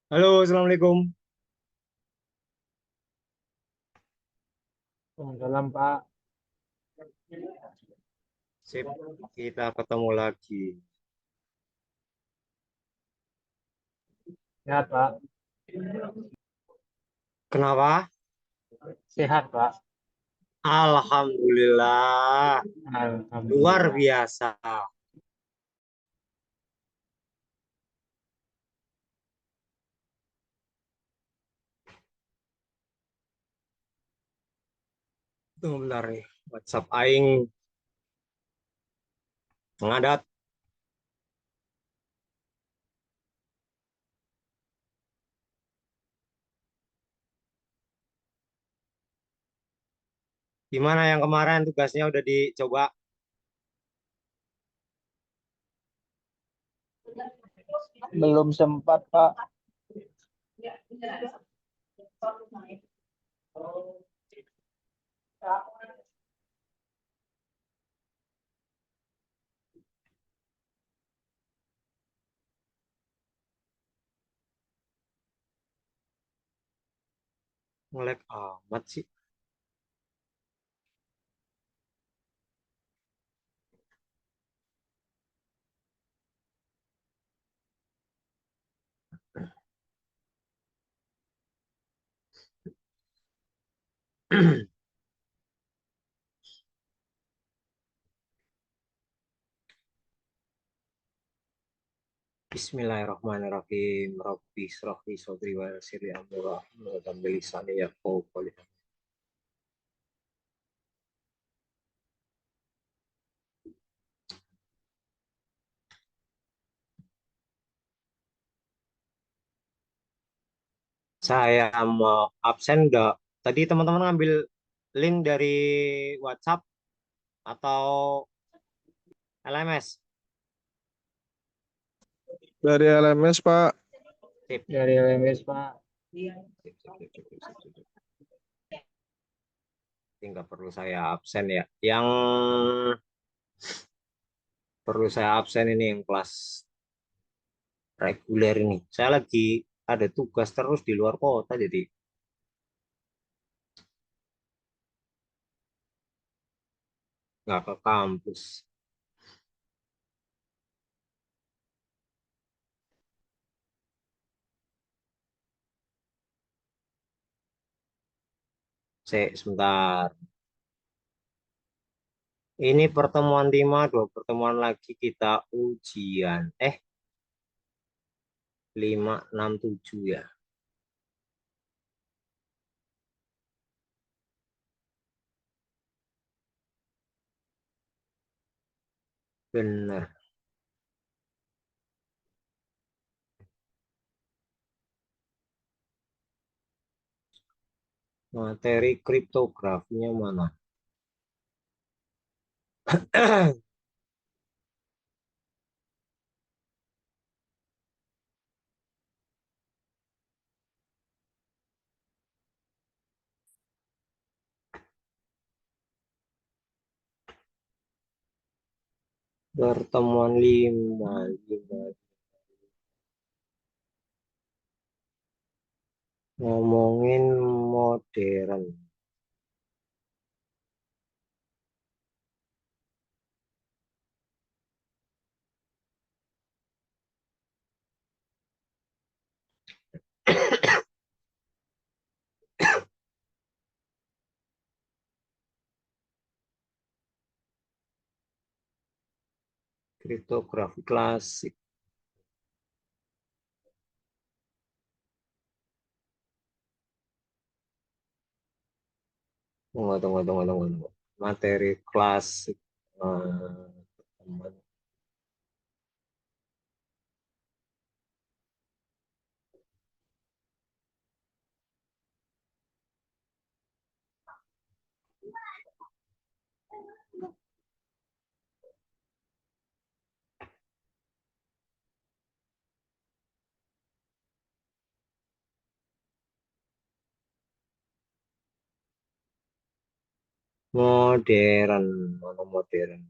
Halo, Assalamualaikum. Dalam Pak, Sip, kita ketemu lagi. sehat Pak, Kenapa? sehat Pak. Alhamdulillah, luar Alhamdulillah. biasa. Tunggu bentar nih, WhatsApp Aing ngadat. Gimana yang kemarin tugasnya udah dicoba? Belum sempat Pak. Ngelek amat sih. Bismillahirrahmanirrahim. Rabbi israh li sadri wa yassir li amri wahlul lisani yafqahu qawli. Saya mau absen udah. Tadi teman-teman ngambil link dari WhatsApp atau LMS? Dari LMS, Pak. Sip, Dari LMS Pak. sip, sip, sip, sip, sip, sip, sip. Tinggal perlu saya absen ya. Yang perlu saya absen ini yang kelas reguler ini. Saya lagi ada tugas terus di luar kota, jadi nggak ke kampus. Sebentar. Ini pertemuan 5, 2 pertemuan lagi kita ujian. 5, 6, 7 ya. Benar. Materi kriptografinya mana? Pertemuan 5, 5. Ngomongin modern. Kriptografi klasik. Tunggu, tunggu, tunggu, tunggu, tunggu. Materi klasik. Teman. Modern. Mana modern?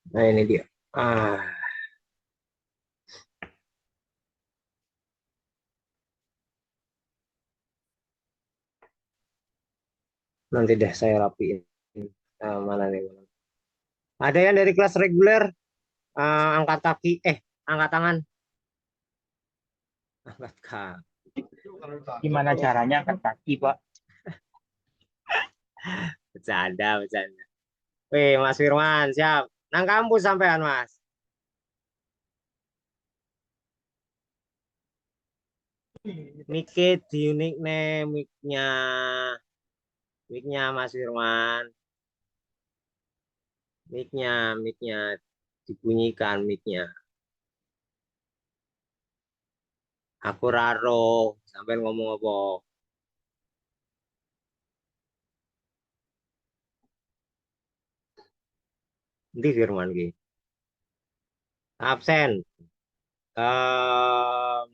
Nah, ini dia. Ah, nanti deh saya rapiin. Mana nih? Ada yang dari kelas reguler, angkat kaki, angkat tangan, angkat kaki. Gimana caranya angkat kaki, Pak? Bercanda, bercanda. Wih, Mas Firman, siap. Nang kampus sampean, Mas. Mike di unik nih, mic-nya Mas Firman. Mic-nya dibunyikan mic-nya. Aku raro, sampai ngomong apa? Nanti Firman ki. Absen.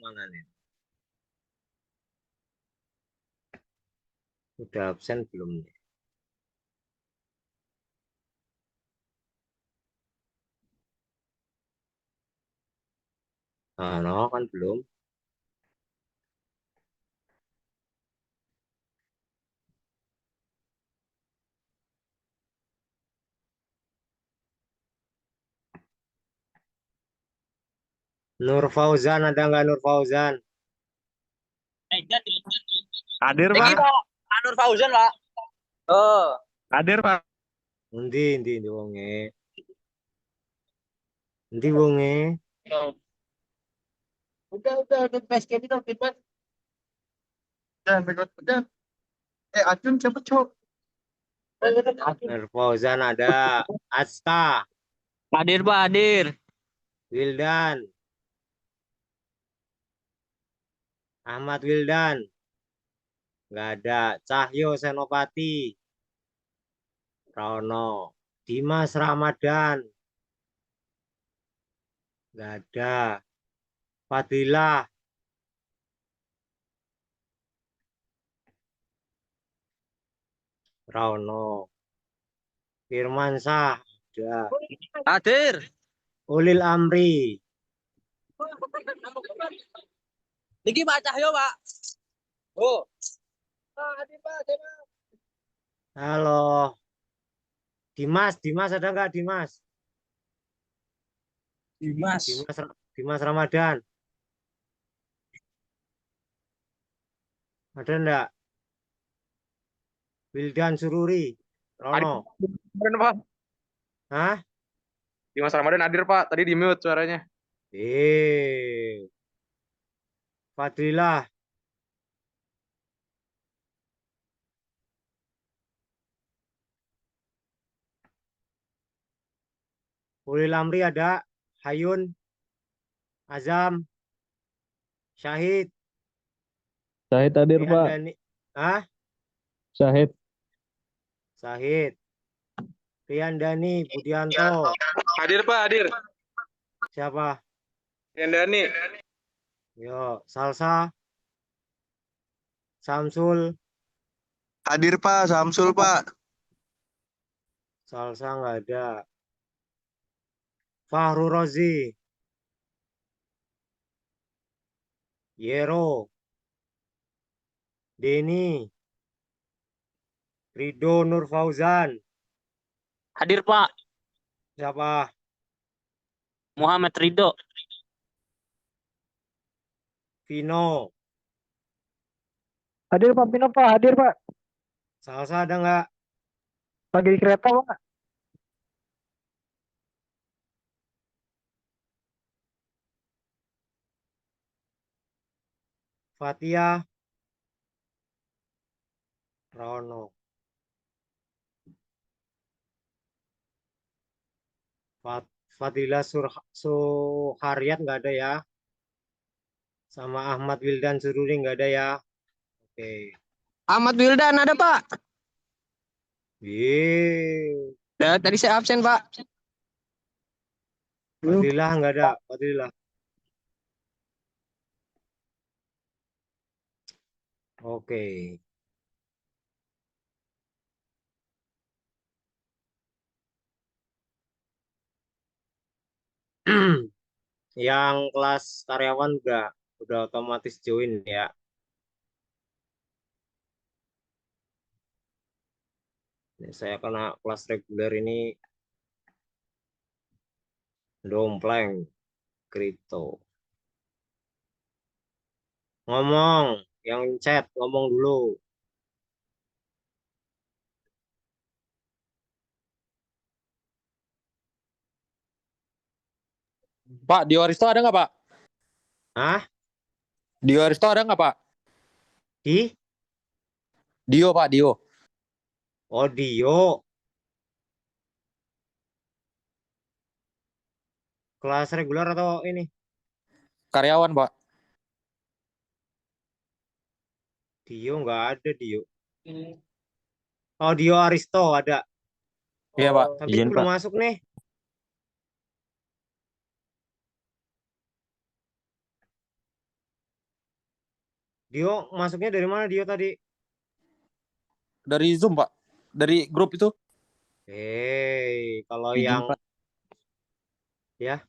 Mana nih? Udah absen belum nih? No, kan belum. Nur Fauzan ada nggak Nur Fauzan? Hadir, Iki Pak. Pak, Anur Fauzan, Pak. Oh, Hadir, Pak. Endi wonge. Endi wonge. udah basket itu kita. Udah. Acun cepet, Cok. Nur Fauzan ada. Asta, Hadir, Pak, hadir. Wildan, Ahmad Wildan. Nggak ada. Cahyo Senopati, Rono, Dimas Ramadan. Nggak ada. Fadilah, Rono. Firmansyah, ada. Hadir. Ulil Amri. Niki Pak Cahyo, Pak. Oh. Pak, hadir, Pak. Hadir, Pak. Halo. Dimas ada nggak Dimas? Dimas. Dimas Ramadan. Ada nggak? Wildan Sururi. Hadir, Rono. Pak. Hah? Dimas Ramadan hadir, Pak. Tadi di mute suaranya. Fadilah. Ulil Amri ada. Hayun. Azam. Syahid. Syahid hadir, Pak. Riandani. Hah? Syahid. Syahid. Riandani. Budianto. Hadir, Pak. Hadir. Siapa? Yandani. Yo, Salsa. Samsul. Hadir Pak, Samsul Pak. Salsa nggak ada. Fahru Rozi. Yero. Denny. Rido Nur Fauzan. Hadir, Pak. Siapa? Muhammad Ridho. Vino. Hadir Pak Pino, Pak. Hadir, Pak. Salsa ada nggak? Lagi di kereta, Pak. Fatia. Rono. Fadilah Suharyat nggak ada ya. Sama Ahmad Wildan Sururi nggak ada ya. Oke. Ahmad Wildan ada, Pak. Yeay. Tadi saya absen, Pak. Fadilah nggak ada. Fadilah. Oke. Yang kelas karyawan udah otomatis join ya. Ini saya kena kelas reguler ini dompleng kripto. Ngomong, yang chat ngomong dulu. Pak, Dio Aristo ada nggak, Pak? Hah? Dio Aristo ada nggak, Pak? Di? Dio, Pak, Dio. Audio. Kelas reguler atau ini? Karyawan, Pak. Dio nggak ada Dio. Oh, Dio Aristo ada. Iya, Pak. Tapi Izin, belum Pak. masuk nih. Dio masuknya dari mana Dio tadi? Dari Zoom, Pak. Dari grup itu. Kalau Izin, yang Pak. ya,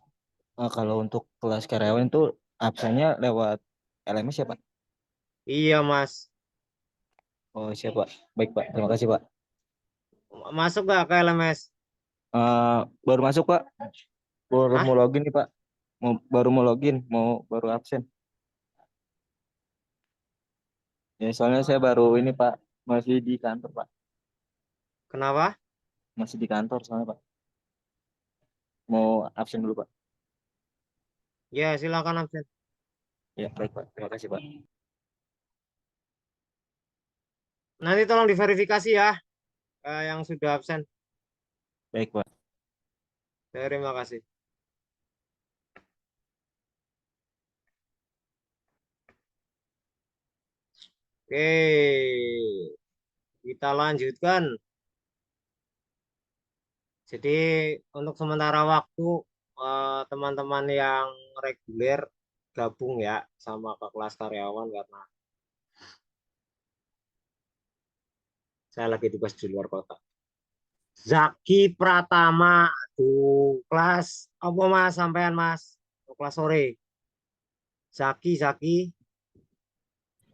Kalau untuk kelas karyawan itu absennya lewat LMS ya, Pak? iya Mas. Oh, siap, Pak. Baik, Pak. Terima kasih, Pak. Masuk nggak ke LMS? Baru masuk, Pak. Baru Hah? mau login nih, Pak. Baru mau login, baru absen. Ya, soalnya saya baru ini, Pak. Masih di kantor, Pak. Kenapa? Masih di kantor soalnya, Pak. Mau absen dulu, Pak. Ya, silakan absen. Ya, baik, Pak. Terima kasih, Pak. Nanti tolong diverifikasi ya, yang sudah absen. Baik, Pak. Terima kasih. Oke, kita lanjutkan. Jadi untuk sementara waktu teman-teman yang reguler gabung ya sama ke kelas karyawan karena saya lagi tugas di luar kota. Zaki Pratama, tuh kelas apa Mas sampean Mas? Kelas sore. Zaki,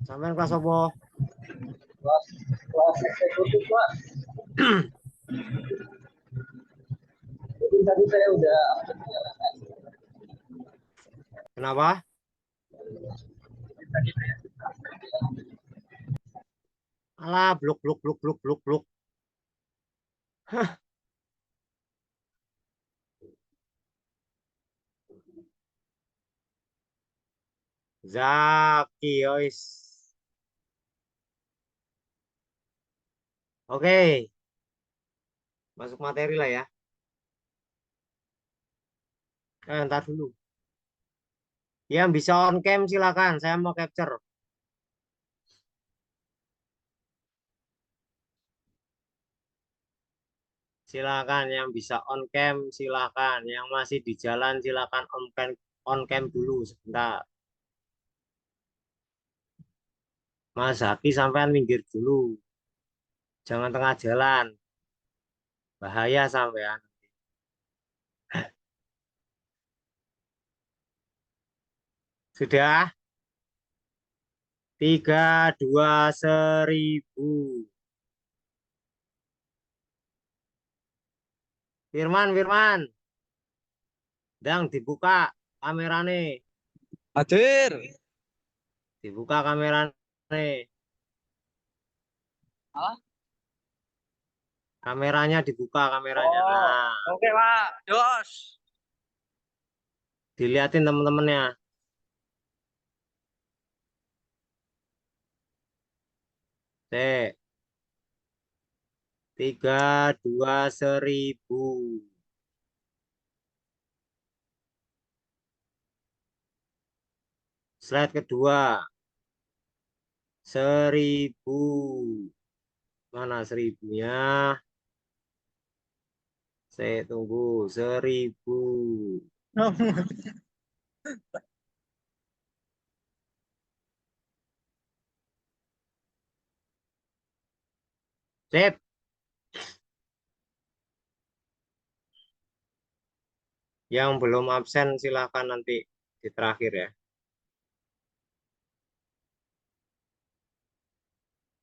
sampean kelas apa? Kelas eksekutif, Pak. Jadi tadi saya udah Kenapa? Alah, bluk. Zaki, yois. Oke, masuk materi lah ya. Ntar dulu. Yang bisa on cam silakan, saya mau capture. Silakan yang bisa on cam silakan, yang masih di jalan silakan on cam dulu sebentar. Mas Zaki sampean minggir dulu. Jangan tengah jalan. Bahaya sampean. Sudah? 3, 2, 1000. Firman. Dang dibuka kamerane. hadir. Dibuka kamerane. Hah? Kameranya dibuka kameranya. Oh, Nah, oke, Pak. Jos. diliatin temen-temennya. Cek. 3, 2, 1000. Slide kedua. 1000. Mana 1000-nya? Saya tunggu. 1000. Sip. Yang belum absen silahkan nanti di terakhir ya.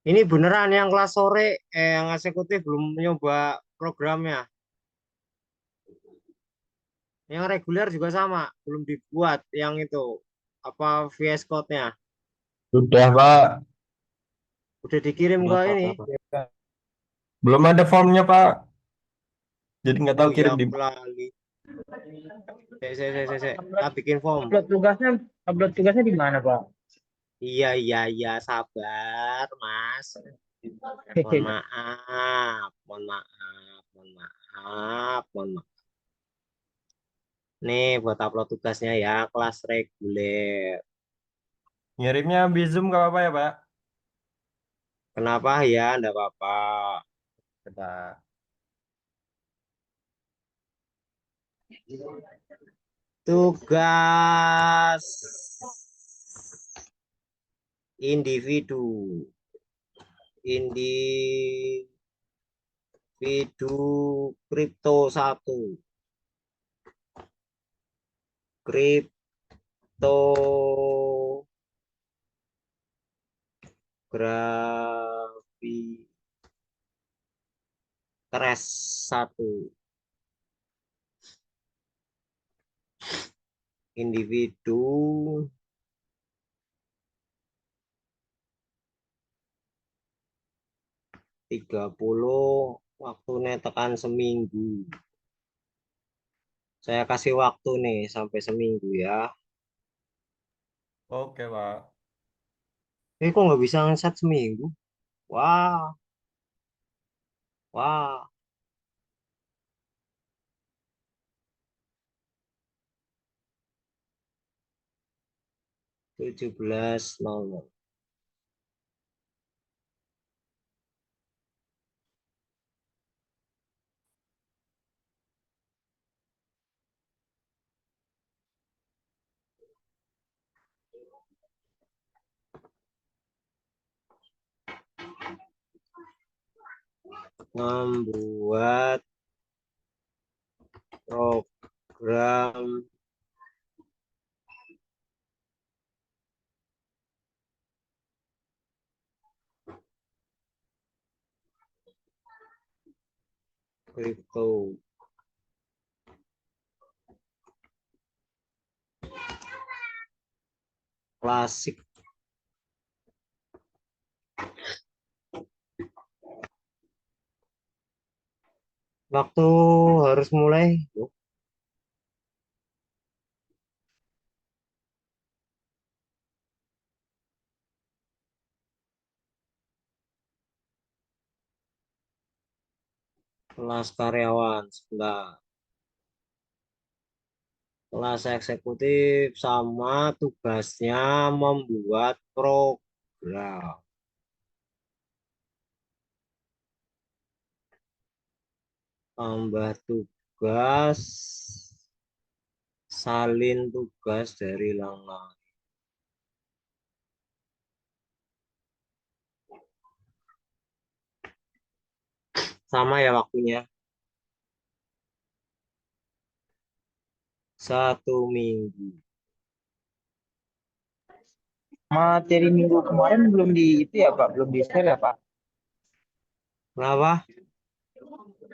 Ini beneran yang kelas sore, yang eksekutif belum nyoba programnya. Yang reguler juga sama, belum dibuat yang itu apa VS Code-nya. Sudah, Pak. Udah dikirim ke ini. Belum ada formnya, Pak. Jadi nggak tahu Oh ya, kirim di aku lali. Tak bikin form. Upload tugasnya di mana, Pak? Iya, sabar, Mas. Mohon maaf, mohon maaf, mohon maaf, mohon maaf. Nih buat upload tugasnya ya, kelas reguler. ngirimnya di Zoom nggak apa-apa ya, Pak? Kenapa ya? Enggak apa-apa. Kita Tugas individu. Individu kripto 1. Kriptografi crash 1. Individu 30 waktunya tekan seminggu. Saya kasih waktu nih sampai seminggu ya. oke, Pak. Kok nggak bisa ngeset seminggu? Wah, wah. 17.00. Membuat program kripto. Klasik. Waktu harus mulai. Kelas karyawan sebelah. Kelas eksekutif sama tugasnya membuat program. Tambah tugas, salin tugas dari yang lain. Sama ya waktunya. 1 minggu. Materi minggu kemarin belum di itu ya, Pak, belum di share ya, Pak. Kenapa?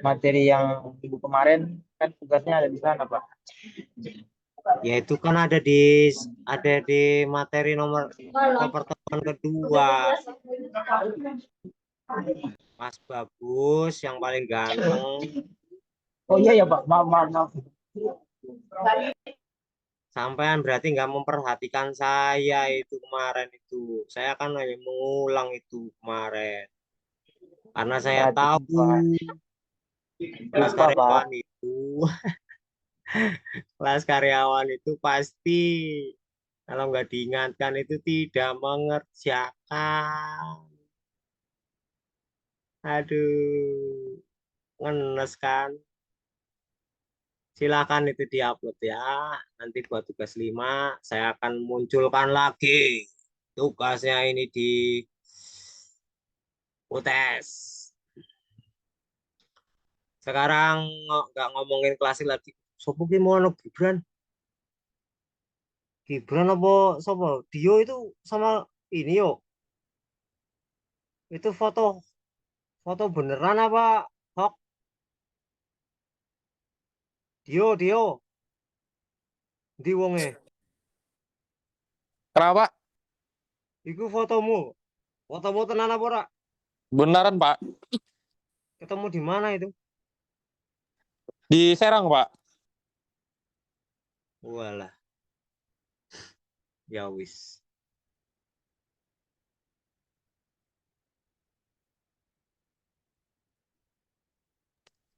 Materi yang minggu kemarin kan tugasnya ada di sana, Pak. Ya itu kan ada di materi nomor pertemuan kedua. Mas Bagus yang paling ganteng. Oh iya ya, Pak. Maaf, maaf, maaf. Sampean berarti nggak memperhatikan saya itu kemarin itu. Saya kan hanya mengulang itu kemarin. Karena saya tahu kelas Lupa, Pak. karyawan itu, kelas karyawan itu pasti kalau nggak diingatkan itu tidak mengerjakan. Aduh, ngenes kan. Silakan itu diupload ya. Nanti buat tugas 5 saya akan munculkan lagi tugasnya ini di UTS. Sekarang nggak ngomongin klasik lagi, Sopo ki mau Gibran? Gibran apa sopo? Dio itu sama ini yo. Itu foto foto beneran apa hoax? Dio. Di wonge. Kenapa? Iku fotomu. Fotomu tenan apa ora? Beneran, Pak. Ketemu di mana itu? Di Serang, Pak. Walah, ya wis.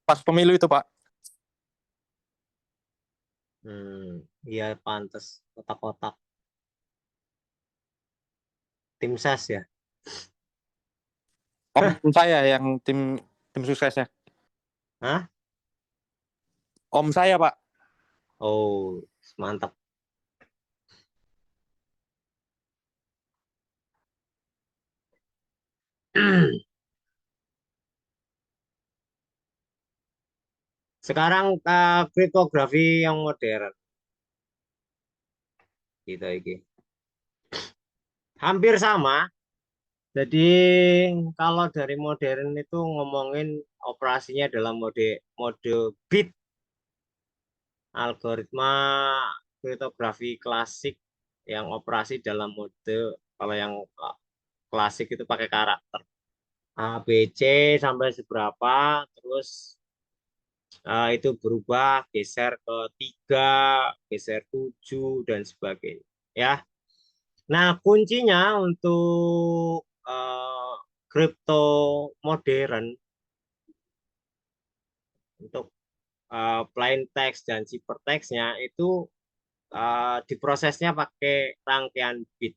Pas pemilu itu, Pak. Iya pantas kotak-kotak. Tim ses ya. Om saya yang tim suksesnya. Hah? Om saya, Pak. Oh, mantap. Sekarang kriptografi yang modern. Gitu iki. Hampir sama. Jadi kalau dari modern itu ngomongin operasinya dalam mode bit. Algoritma kriptografi klasik yang operasi dalam mode, kalau yang klasik itu pakai karakter A, B, C sampai seberapa, terus itu berubah, geser ke 3, geser 7, dan sebagainya. Ya. Nah, kuncinya untuk kripto modern, untuk plain text dan ciphertextnya itu diprosesnya pakai rangkaian bit.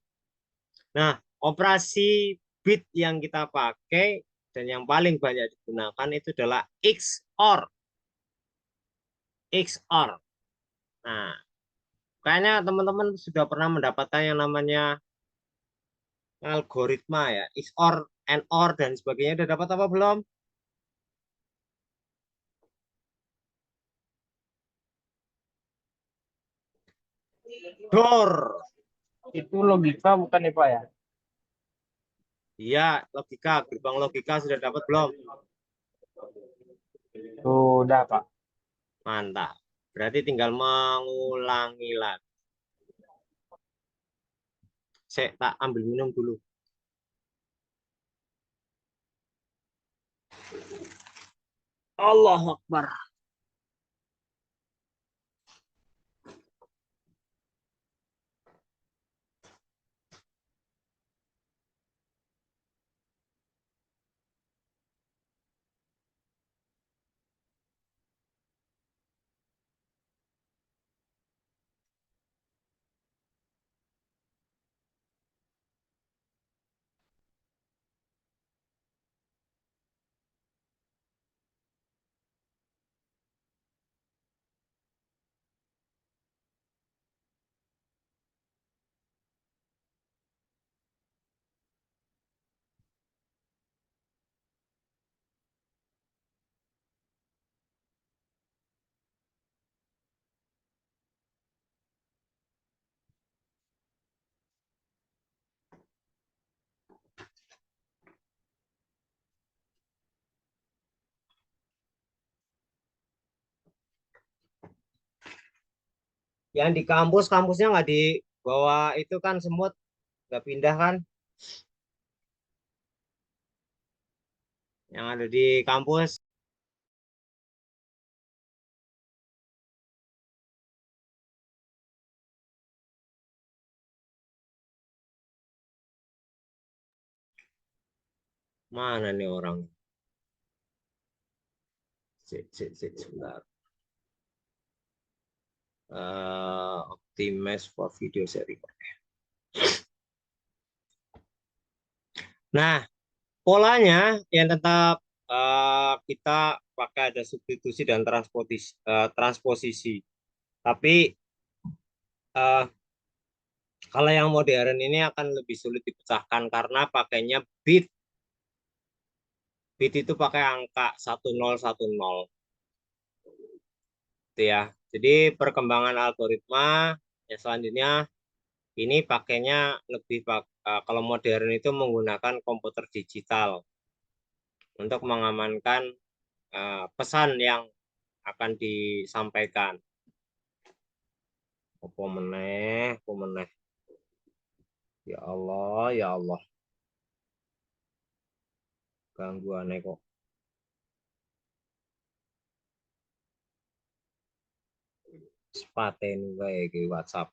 Nah, operasi bit yang kita pakai dan yang paling banyak digunakan itu adalah XOR. XOR. Nah, kayaknya teman-teman sudah pernah mendapatkan yang namanya algoritma ya, XOR, NOR, dan sebagainya. Udah dapat apa belum? DOR. Itu logika bukan IPA ya? Iya, logika, gerbang logika sudah dapat belum? Sudah, Pak. Mantap. Berarti tinggal mengulangi lagi. Saya tak ambil minum dulu. Allahu Akbar. Yang di kampusnya nggak di bawah itu kan semut, nggak pindah kan? Yang ada di kampus. Mana nih orang? Sebentar. Optimize for video sharing. Nah, polanya yang tetap kita pakai ada substitusi dan transposisi. Tapi kalau yang modern ini akan lebih sulit dipecahkan karena pakainya bit. Bit itu pakai angka 1010. Itu ya. Jadi perkembangan algoritma ya selanjutnya ini pakainya kalau modern itu menggunakan komputer digital untuk mengamankan pesan yang akan disampaikan. Apa meneh, apa meneh. Ya Allah, ya Allah. Gangguannya kok. Sepaten kayak di WhatsApp.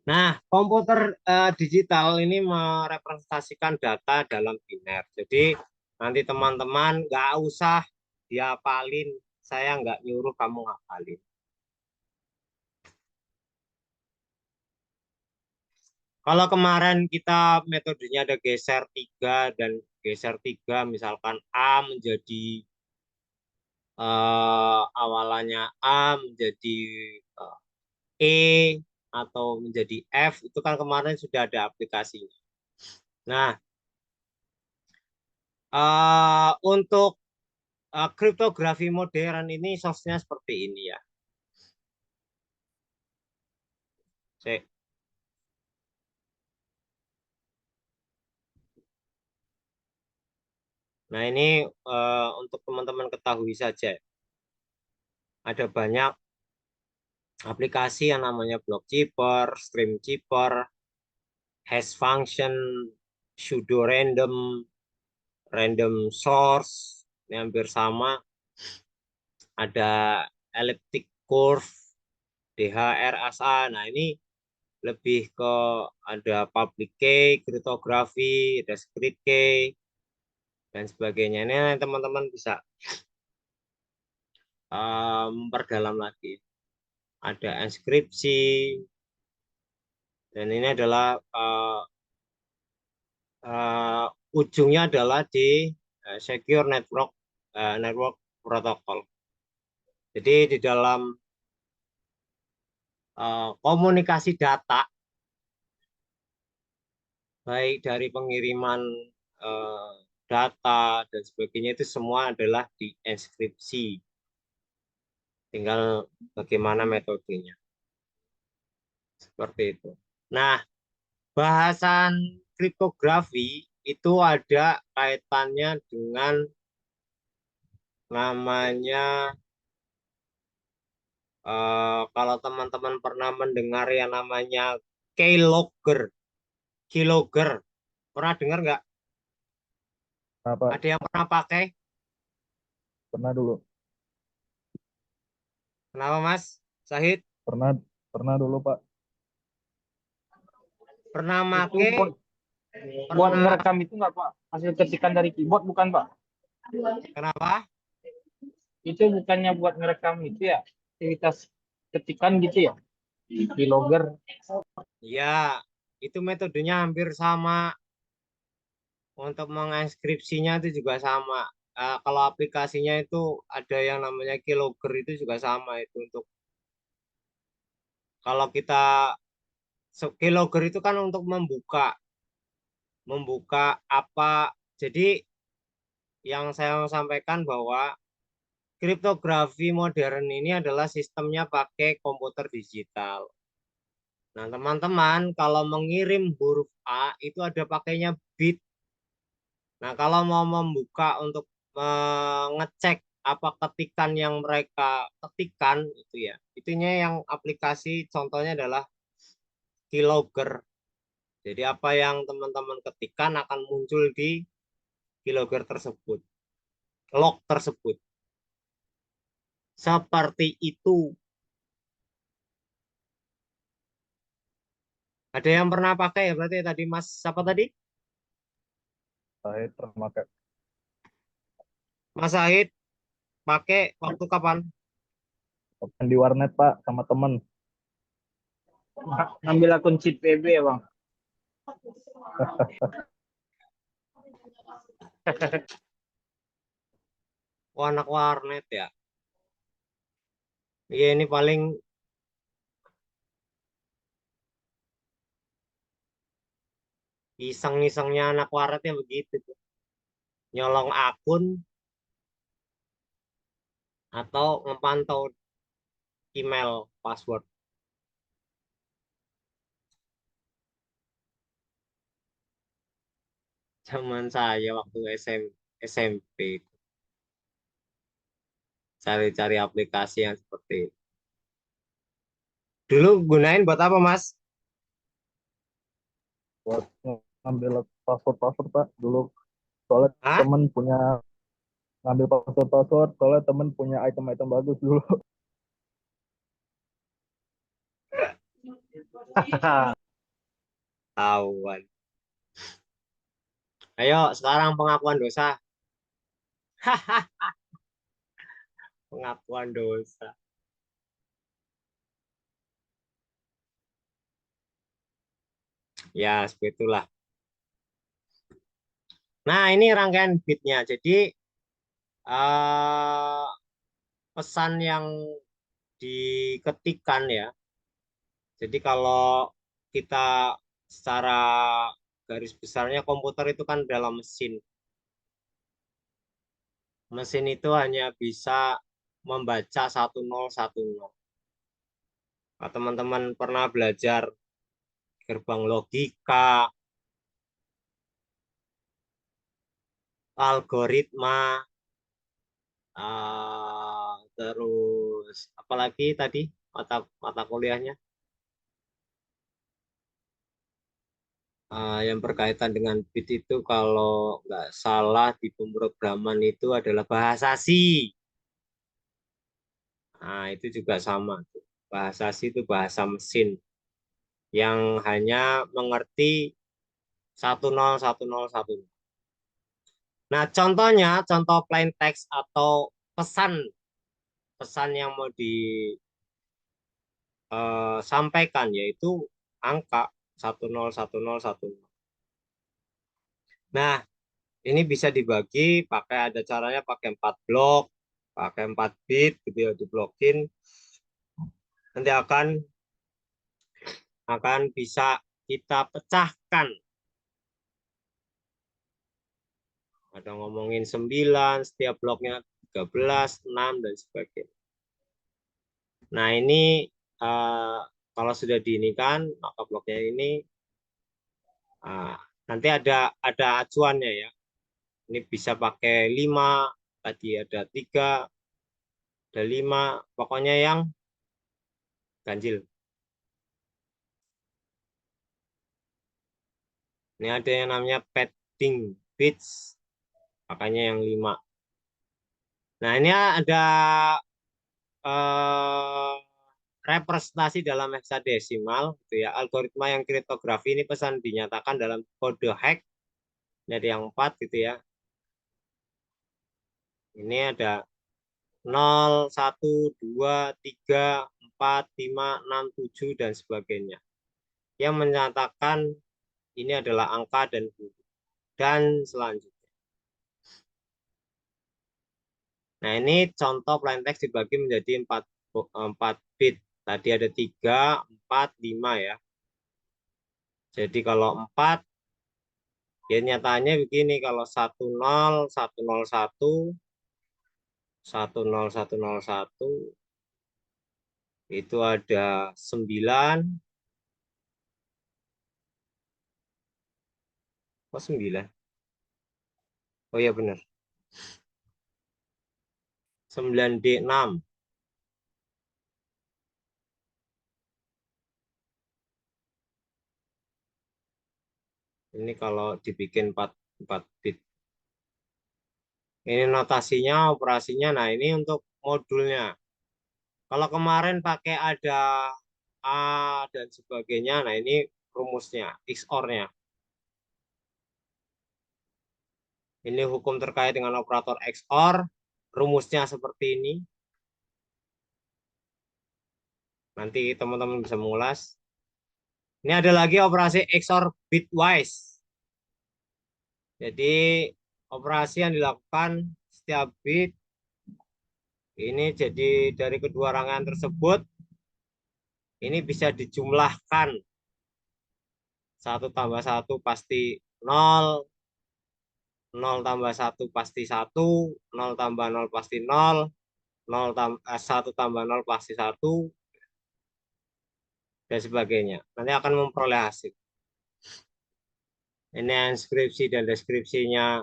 Nah, komputer digital ini merepresentasikan data dalam biner. Jadi nanti teman-teman nggak usah dihafalin, saya nggak nyuruh kamu ngafalin. Kalau kemarin kita metodenya ada geser 3 dan geser 3, misalkan A menjadi awalannya A menjadi E atau menjadi F, itu kan kemarin sudah ada aplikasinya. Nah, untuk kriptografi modern ini source-nya seperti ini ya. Cek. Nah, ini untuk teman-teman ketahui saja. Ada banyak aplikasi yang namanya block chipper, stream chipper, hash function, pseudo random, random source, ini hampir sama. Ada elliptic curve, DHRSA. Nah, ini lebih ke ada public key, kriptografi, ada script key, dan sebagainya. Ini teman-teman bisa memperdalam lagi. Ada inskripsi, dan ini adalah ujungnya adalah di secure network protocol. Jadi di dalam komunikasi data, baik dari pengiriman data dan sebagainya, itu semua adalah dienkripsi. Tinggal bagaimana metodenya. Seperti itu. Nah, bahasan kriptografi itu ada kaitannya dengan namanya, kalau teman-teman pernah mendengar yang namanya keylogger. Keylogger. Pernah dengar nggak? Apa? Ada yang pernah pakai? Pernah dulu. Kenapa Mas Sahid? Pernah dulu, Pak. Pernah Itu pakai? buat ngerekam itu nggak Pak? Hasil ketikan dari keyboard bukan Pak? Kenapa? Itu bukannya buat ngerekam itu ya? Aktivitas ketikan gitu ya? Keylogger. Ya, itu metodenya hampir sama. Untuk menginskripsinya itu juga sama. Kalau aplikasinya itu ada yang namanya keylogger, itu juga sama itu. Untuk kalau kita keylogger itu kan untuk membuka apa. Jadi yang saya mau sampaikan bahwa kriptografi modern ini adalah sistemnya pakai komputer digital. Nah, teman-teman, kalau mengirim huruf A itu ada pakainya bit. Nah, kalau mau membuka untuk mengecek apa ketikan yang mereka ketikkan itu ya, itunya yang aplikasi contohnya adalah keylogger. Jadi apa yang teman-teman ketikkan akan muncul di keylogger tersebut, log tersebut. Seperti itu. Ada yang pernah pakai ya berarti tadi Mas siapa tadi? Saya pernah pakai. Mas Sahid pakai waktu kapan? Di warnet, Pak, sama temen. Ngambil akun cheat PB ya Bang? Oh, anak warnet ya. Iya, ini paling iseng-isengnya anak warnet ya begitu tuh. Nyolong akun atau memantau email password. Zaman saya waktu SMP cari-cari aplikasi yang seperti itu. Dulu gunain buat apa, Mas? Buat ngambil password Pak dulu, soalnya Hah? temen punya ngambil password soalnya temen punya item-item bagus dulu. Tahuan. Ayo sekarang pengakuan dosa. Pengakuan dosa. Ya, seperti itulah. Nah, ini rangkaian bitnya. Jadi pesan yang diketikkan ya. Jadi kalau kita secara garis besarnya komputer itu kan dalam mesin. Mesin itu hanya bisa membaca 1010. Nah, teman-teman pernah belajar gerbang logika, algoritma, terus apalagi tadi mata mata kuliahnya yang berkaitan dengan bit itu kalau nggak salah di pemrograman itu adalah bahasa C. Nah, itu juga sama. Bahasa C itu bahasa mesin yang hanya mengerti 101010. Nah, contohnya, contoh plain text atau pesan pesan yang mau disampaikan yaitu angka 101010. Nah, ini bisa dibagi pakai ada caranya pakai 4 blok, pakai 4 bit gitu ya diblokin. Nanti akan bisa kita pecahkan. Ada ngomongin 9, setiap bloknya 13, 6 dan sebagainya. Nah, ini kalau sudah diinikan, maka bloknya ini nanti ada acuannya ya. Ini bisa pakai 5, tadi ada 3, ada 5, pokoknya yang ganjil. Ini ada yang namanya padding bits, makanya yang 5. Nah, ini ada representasi dalam heksadesimal, gitu ya. Algoritma yang kriptografi ini pesan dinyatakan dalam kode hex, jadi yang 4 gitu ya. Ini ada 0, 1, 2, 3, 4, 5, 6, 7, dan sebagainya. Yang menyatakan ini adalah angka dan huruf. Dan selanjutnya. Nah, ini contoh plaintext dibagi menjadi 4 bit. Tadi ada 3, 4, 5 ya. Jadi kalau 4, ya nyatanya begini. Kalau 10, 101, 10101, itu ada 9. Oh, 9. Oh ya benar. 9D6. Ini kalau dibikin 4 bit. Ini notasinya, operasinya. Nah, ini untuk modulnya. Kalau kemarin pakai ada A dan sebagainya, nah ini rumusnya, XOR-nya. Ini hukum terkait dengan operator XOR, rumusnya seperti ini. Nanti teman-teman bisa mengulas. Ini ada lagi operasi XOR bitwise. Jadi operasi yang dilakukan setiap bit ini jadi dari kedua rangkaian tersebut ini bisa dijumlahkan. 1 tambah 1 pasti 0, 0 tambah 1 pasti 1, 0 tambah 0 pasti 0, 1 tambah 0 pasti 1, dan sebagainya. Nanti akan memperoleh hasil. Ini inskripsi dan deskripsinya,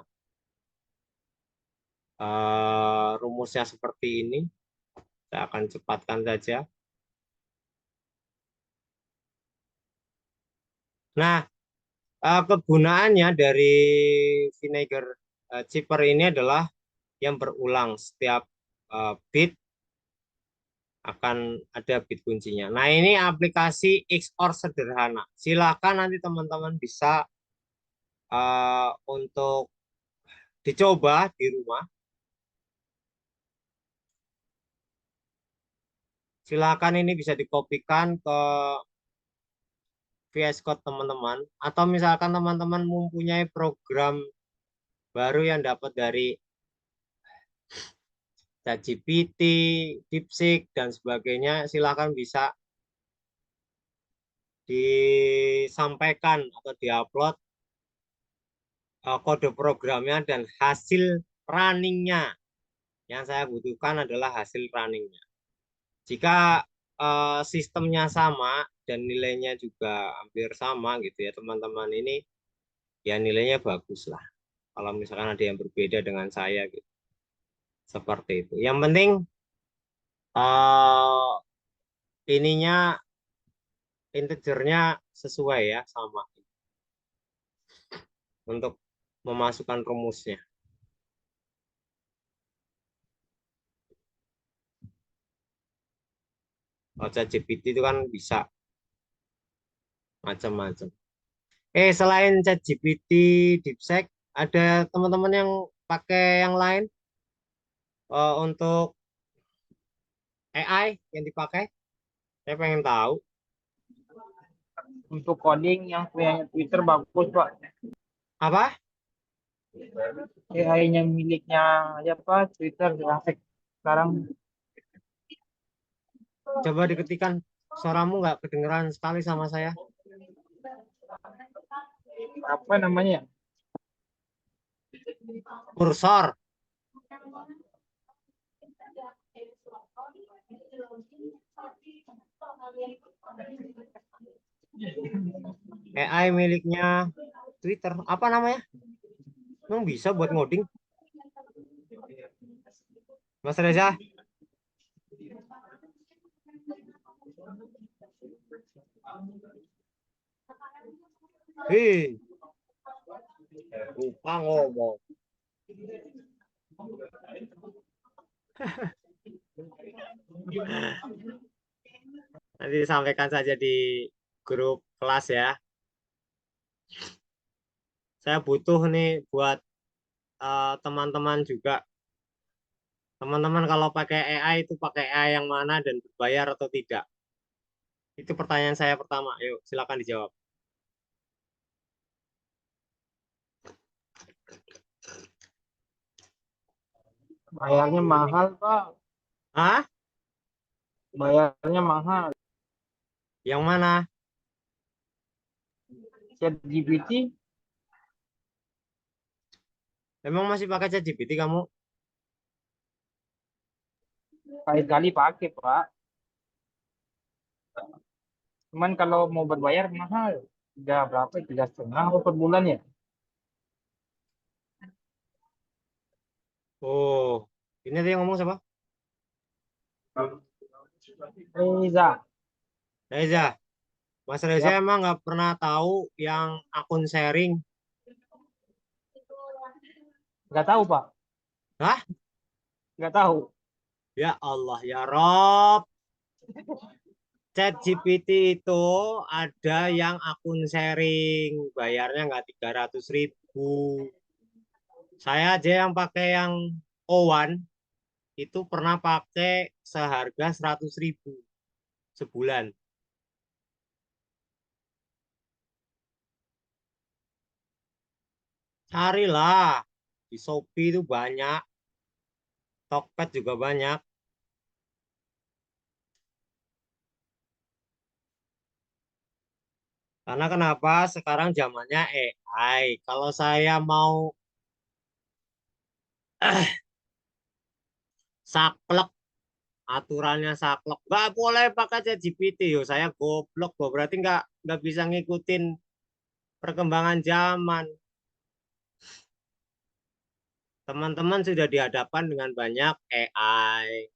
rumusnya seperti ini. Saya akan cepatkan saja. Nah, kegunaannya dari vinegar chipper ini adalah yang berulang. Setiap bit akan ada bit kuncinya. Nah, ini aplikasi XOR sederhana. Silakan nanti teman-teman bisa untuk dicoba di rumah. Silakan, ini bisa dikopikan ke VS Code teman-teman, atau misalkan teman-teman mempunyai program baru yang dapat dari ChatGPT, DeepSeek, dan sebagainya, silakan bisa disampaikan atau diupload kode programnya dan hasil runningnya. Yang saya butuhkan adalah hasil runningnya. Jika sistemnya sama dan nilainya juga hampir sama gitu ya teman-teman, ini ya nilainya bagus lah. Kalau misalkan ada yang berbeda dengan saya gitu, seperti itu. Yang penting ininya integernya sesuai ya, sama untuk memasukkan rumusnya. ChatGPT itu kan bisa macam-macam. Selain ChatGPT, DeepSeek, ada teman-teman yang pakai yang lain untuk AI yang dipakai? Saya pengen tahu. Untuk coding yang punya Twitter bagus, Pak. Apa? AI-nya miliknya ya Pak, Twitter grafik sekarang. Coba diketikan, suaramu nggak kedengeran sekali sama saya. Apa namanya? Kursor. AI miliknya Twitter. Apa namanya? Emang bisa buat ngoding? Mas Reza? Lupa ngomong. Nanti disampaikan saja di grup kelas ya. Saya butuh nih buat teman-teman juga. Teman-teman kalau pakai AI itu pakai AI yang mana dan berbayar atau tidak? Itu pertanyaan saya pertama. Yuk, silakan dijawab. Bayarnya mahal, Pak. Hah? Bayarnya mahal. Yang mana? ChatGPT Emang masih pakai ChatGPT kamu? kali-kali pakai, Pak. Cuman kalau mau berbayar mahal. Udah berapa? 3,5 apa per bulan ya? Oh, ini tadi yang ngomong siapa? Reza. Reza. Mas Reza Yap. emang nggak pernah tahu yang akun sharing? Nggak tahu, Pak. Hah? Nggak tahu. Ya Allah, ya Rob. ChatGPT itu ada yang akun sharing, bayarnya nggak 300.000. Saya aja yang pakai yang O1 itu pernah pakai seharga 100.000 sebulan. Carilah di Shopee itu banyak, Tokped juga banyak. Karena kenapa? Sekarang zamannya AI. Kalau saya mau saklek aturannya saklek. Nggak boleh pakai ChatGPT. Yo, saya goblok, berarti nggak bisa ngikutin perkembangan zaman. Teman-teman sudah dihadapkan dengan banyak AI.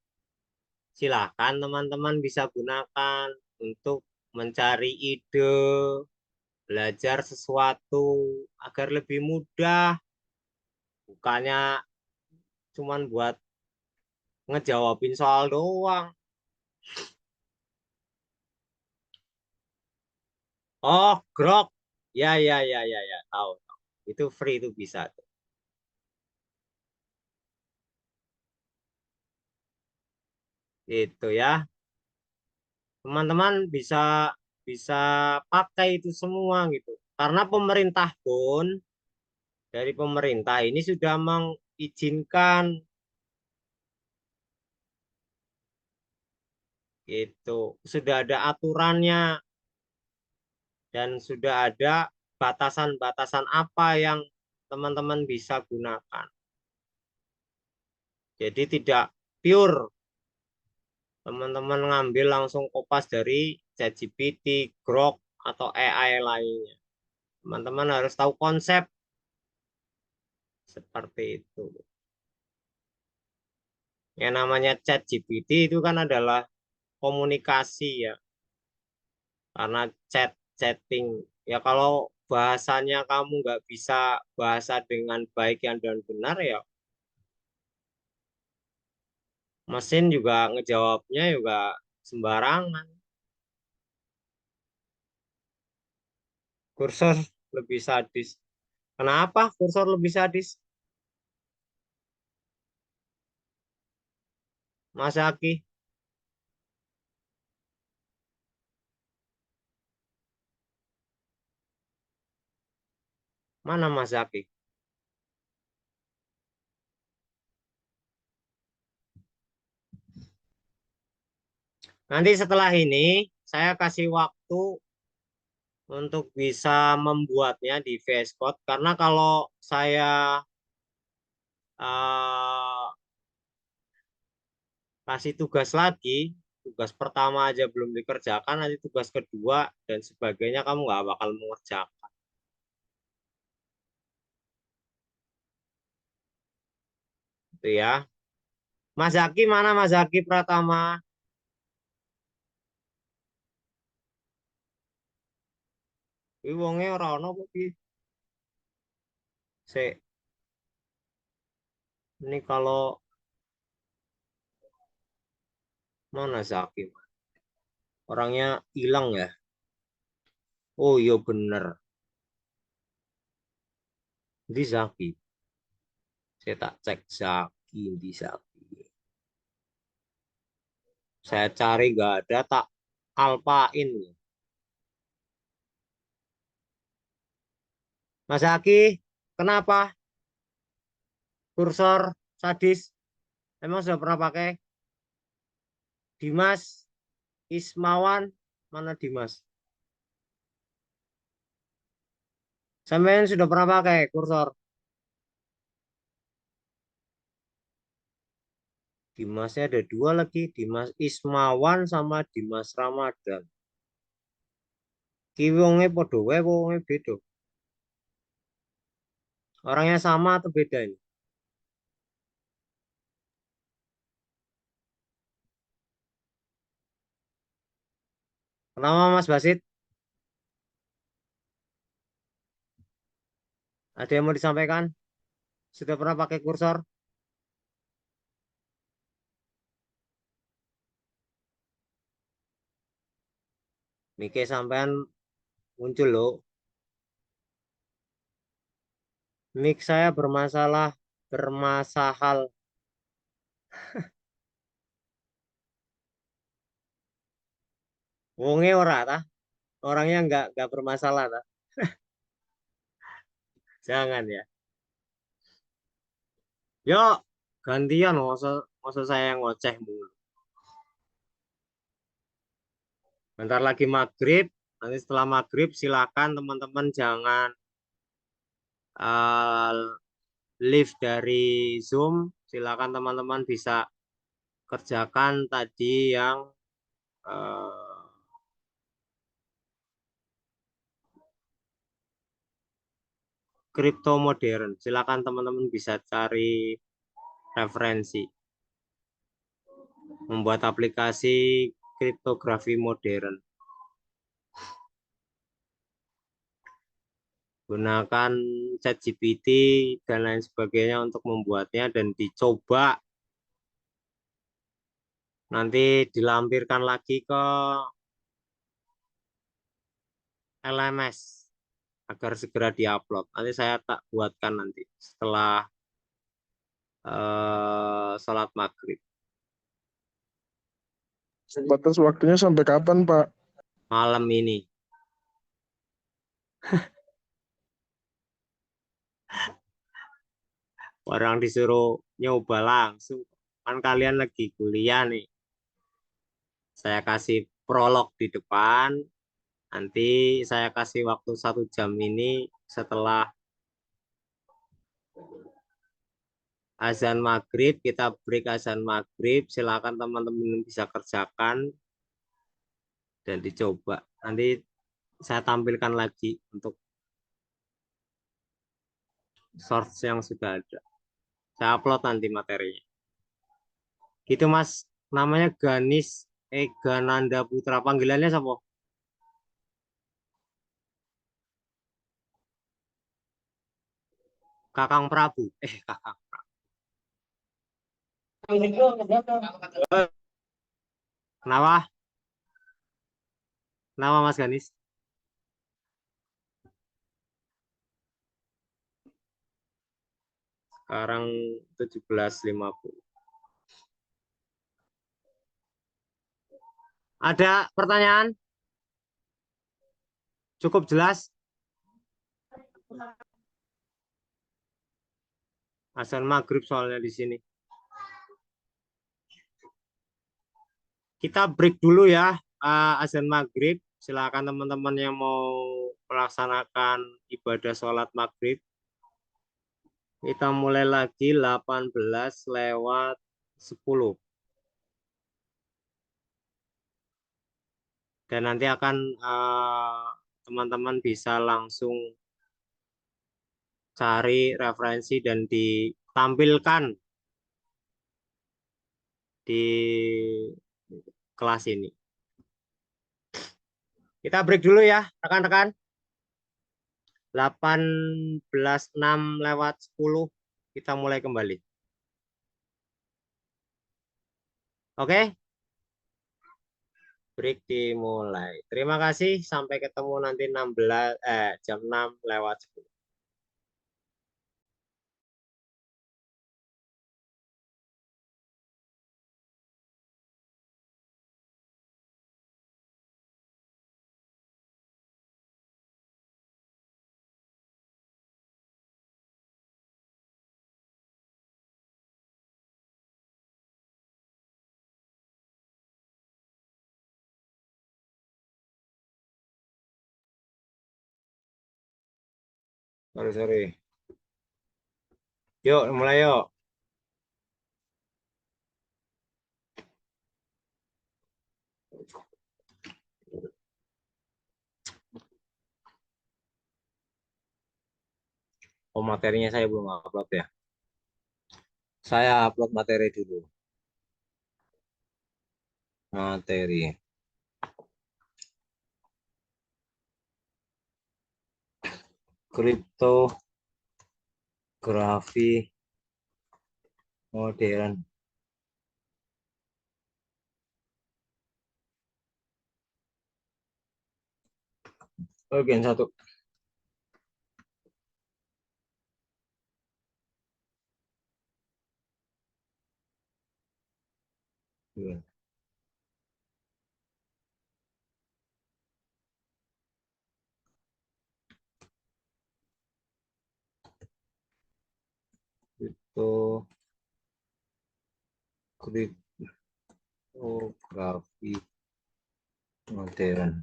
Silahkan teman-teman bisa gunakan untuk mencari ide, belajar sesuatu agar lebih mudah. Bukannya cuman buat ngejawabin soal doang. Oh, Grok. Ya, ya, ya, ya, ya, tahu. Itu free, itu bisa tuh. Itu ya. Teman-teman bisa bisa pakai itu semua gitu. Karena pemerintah pun dari pemerintah ini sudah mengizinkan gitu. Sudah ada aturannya dan sudah ada batasan-batasan apa yang teman-teman bisa gunakan. Jadi tidak pure teman-teman ngambil langsung kopas dari ChatGPT, Grok, atau AI lainnya. Teman-teman harus tahu konsep seperti itu. Yang namanya ChatGPT itu kan adalah komunikasi ya. Karena chatting. Ya kalau bahasanya kamu nggak bisa bahasa dengan baik yang dan benar ya mesin juga ngejawabnya juga sembarangan. Kursor lebih sadis. Kenapa kursor lebih sadis? Mas Aki, mana Mas Aki? Nanti setelah ini saya kasih waktu untuk bisa membuatnya di VS Code karena kalau saya uh, kasih tugas lagi, tugas pertama aja belum dikerjakan, nanti tugas kedua dan sebagainya kamu nggak bakal mengerjakan. Itu ya. Mas Zaki mana Mas Zaki Pratama? Ini wonge ora ono kok piye? Sik. Ini kalau mana Zaki? Orangnya hilang ya? Oh iya bener. Di Zaki. Saya tak cek Zaki di Zaki. Saya cari nggak ada, tak alpain. Mas Zaki, kenapa kursor sadis? Emang sudah pernah pakai? Dimas Ismawan, mana Dimas? Sampean sudah pernah pakai kursor? Dimasnya ada dua lagi, Dimas Ismawan sama Dimas Ramadan. Ki wonge padha wae apa wonge beda? Orangnya sama atau beda ini? Kenapa Mas Basit? Ada yang mau disampaikan? Sudah pernah pakai kursor? Mike sampean muncul loh. Mic saya bermasalah. Wonge ora ta? Orangnya nggak bermasalah ta? Jangan ya. Yuk, gantian masa saya yang ngoceh mulu. Bentar lagi maghrib, nanti setelah maghrib silakan teman-teman jangan uh, live dari Zoom. Silakan teman-teman bisa kerjakan tadi yang kripto modern. Silakan teman-teman bisa cari referensi. Membuat aplikasi kriptografi modern. Gunakan ChatGPT dan lain sebagainya untuk membuatnya dan dicoba. Nanti dilampirkan lagi ke LMS agar segera diupload. Nanti saya tak buatkan nanti setelah sholat maghrib. Batas waktunya sampai kapan, Pak? Malam ini. Orang disuruh nyoba langsung. Kan kalian lagi kuliah nih. Saya kasih prolog di depan. Nanti saya kasih waktu 1 jam ini setelah azan maghrib. Kita break azan maghrib. Silakan teman-teman bisa kerjakan dan dicoba. Nanti saya tampilkan lagi untuk source yang sudah ada. Saya upload nanti materinya. Gitu Mas, namanya Ganis Ega Nanda Putra. Panggilannya siapa? Kakang Prabu. Kakang Prabu. Kenapa? Kenapa Mas Ganis? Sekarang 17.50. Ada pertanyaan? Cukup jelas? Azan maghrib soalnya di sini. Kita break dulu ya, azan maghrib. Silakan teman-teman yang mau melaksanakan ibadah sholat maghrib. Kita mulai lagi 18:10. Dan nanti akan teman-teman bisa langsung cari referensi dan ditampilkan di kelas ini. Kita break dulu ya, rekan-rekan. 18:06 kita mulai kembali. Oke? Break dimulai. Terima kasih, sampai ketemu nanti jam 6:10. Sorry. Yuk, mulai yuk. Oh, materinya saya belum upload ya. Saya upload materi dulu. Materi. Kriptografi modern. Bagian 1. Itu kriptografi modern.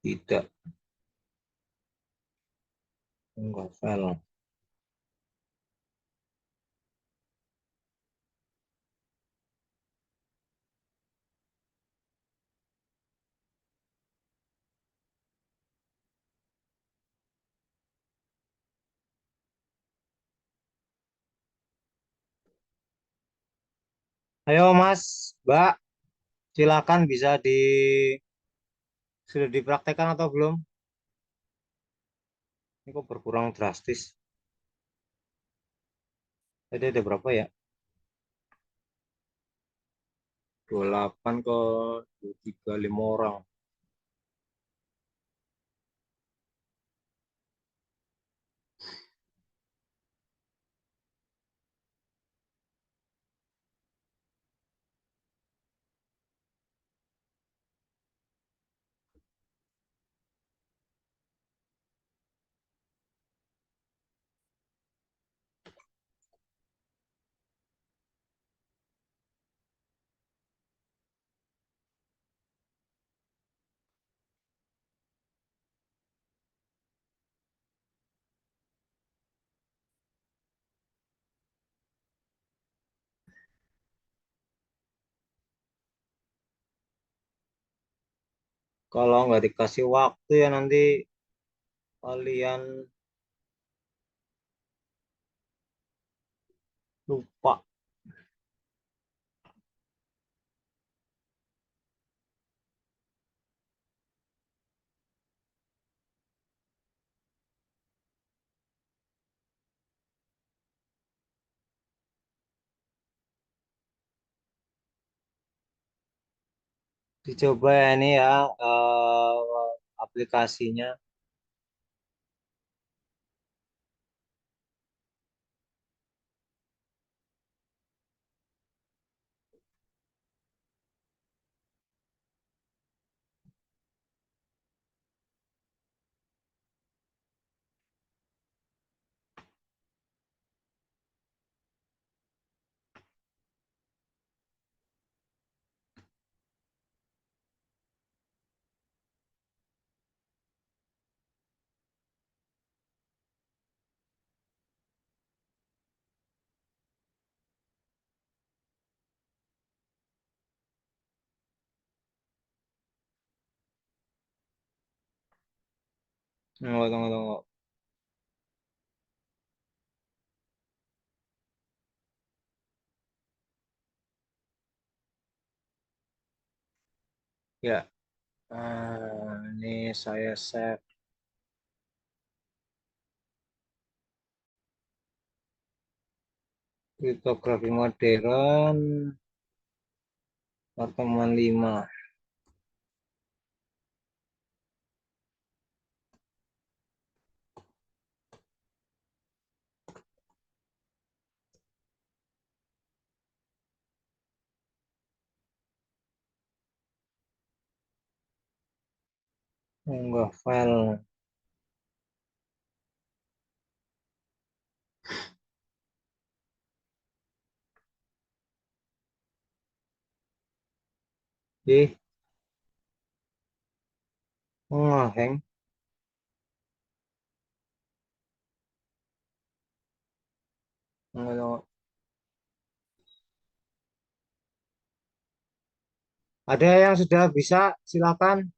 Tidak Enggak file. Ayo Mas, Mbak, silakan bisa sudah dipraktekkan atau belum? Ini kok berkurang drastis. Tadi ada berapa ya? 28 ke 23, 5 orang. Kalau nggak dikasih waktu ya nanti kalian lupa. Dicoba ya ini ya aplikasinya. Tunggu, tunggu, tunggu. Ya, ini saya save kriptografi modern pertemuan 5. Unggah file. Ih, hang. Tunggu, tunggu. Ada yang sudah bisa, silakan.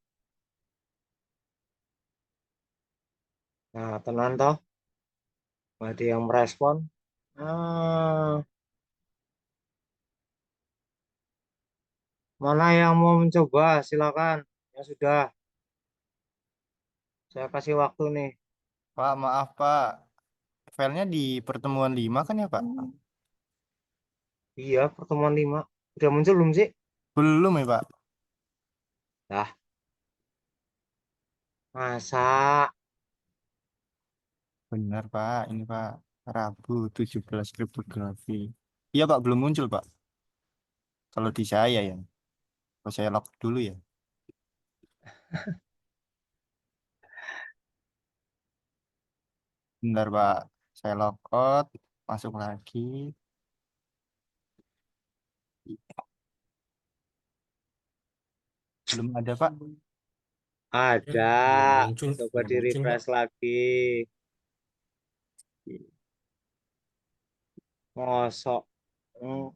Nah, tenan toh, ada yang merespon. Ah, mana yang mau mencoba, silakan. Ya sudah, saya kasih waktu nih. Pak, maaf Pak. Filenya di pertemuan 5 kan ya Pak? Iya, pertemuan 5. Udah muncul belum sih? Belum ya Pak? Nah, masa Benar Pak, ini Pak. Rabu 17 kriptografi. Iya Pak, belum muncul Pak. Kalau di saya ya. Kalau saya log dulu ya. Bentar Pak. Saya logout, masuk lagi. Belum ada Pak. ada. Belum muncul, Coba belum di muncul, Pak. refresh lagi. Mosok. Hmm,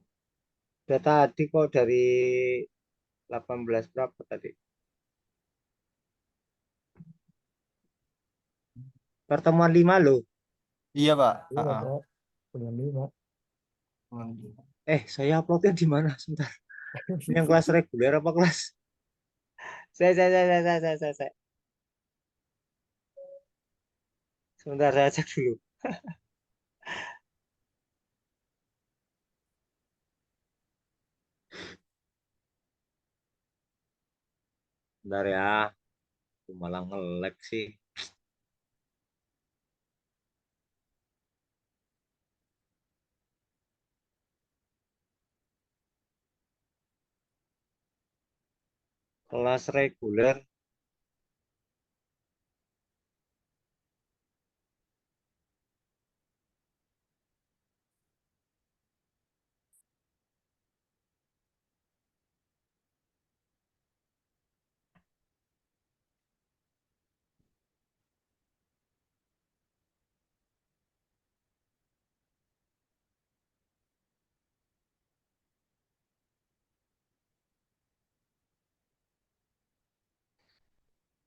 udah tadi kok dari 18 berapa tadi? Pertemuan 5 loh. Iya Pak. Iya, Pak. Punya 5. Saya uploadnya di mana? Sebentar. Ini yang kelas reguler apa kelas? Saya. Sebentar saya cek dulu. Bentar ya. Aku malah nge-lag sih. Kelas reguler.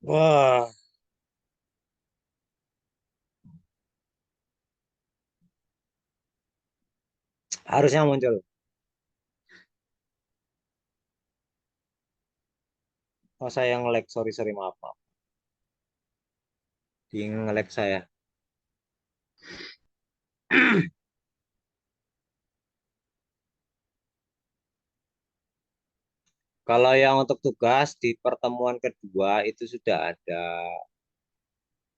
Wah, harusnya muncul. Oh, saya nge-lag. Sorry, maaf, maaf. Di nge-lag saya. Kalau yang untuk tugas di pertemuan kedua itu sudah ada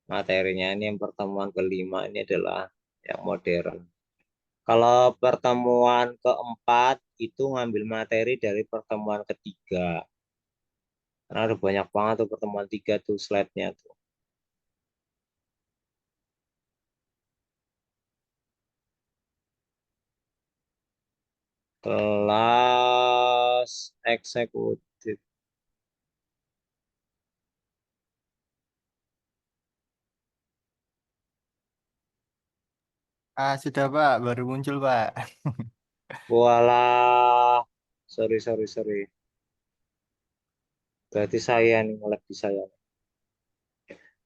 materinya. Ini yang pertemuan kelima ini adalah yang modern. Kalau pertemuan keempat itu ngambil materi dari pertemuan ketiga. Karena ada banyak banget tuh pertemuan tiga tuh slide-nya tuh. Kelas eksekutif. Sudah Pak, baru muncul Pak. Walah, sorry. Berarti saya nih nge-lag di saya.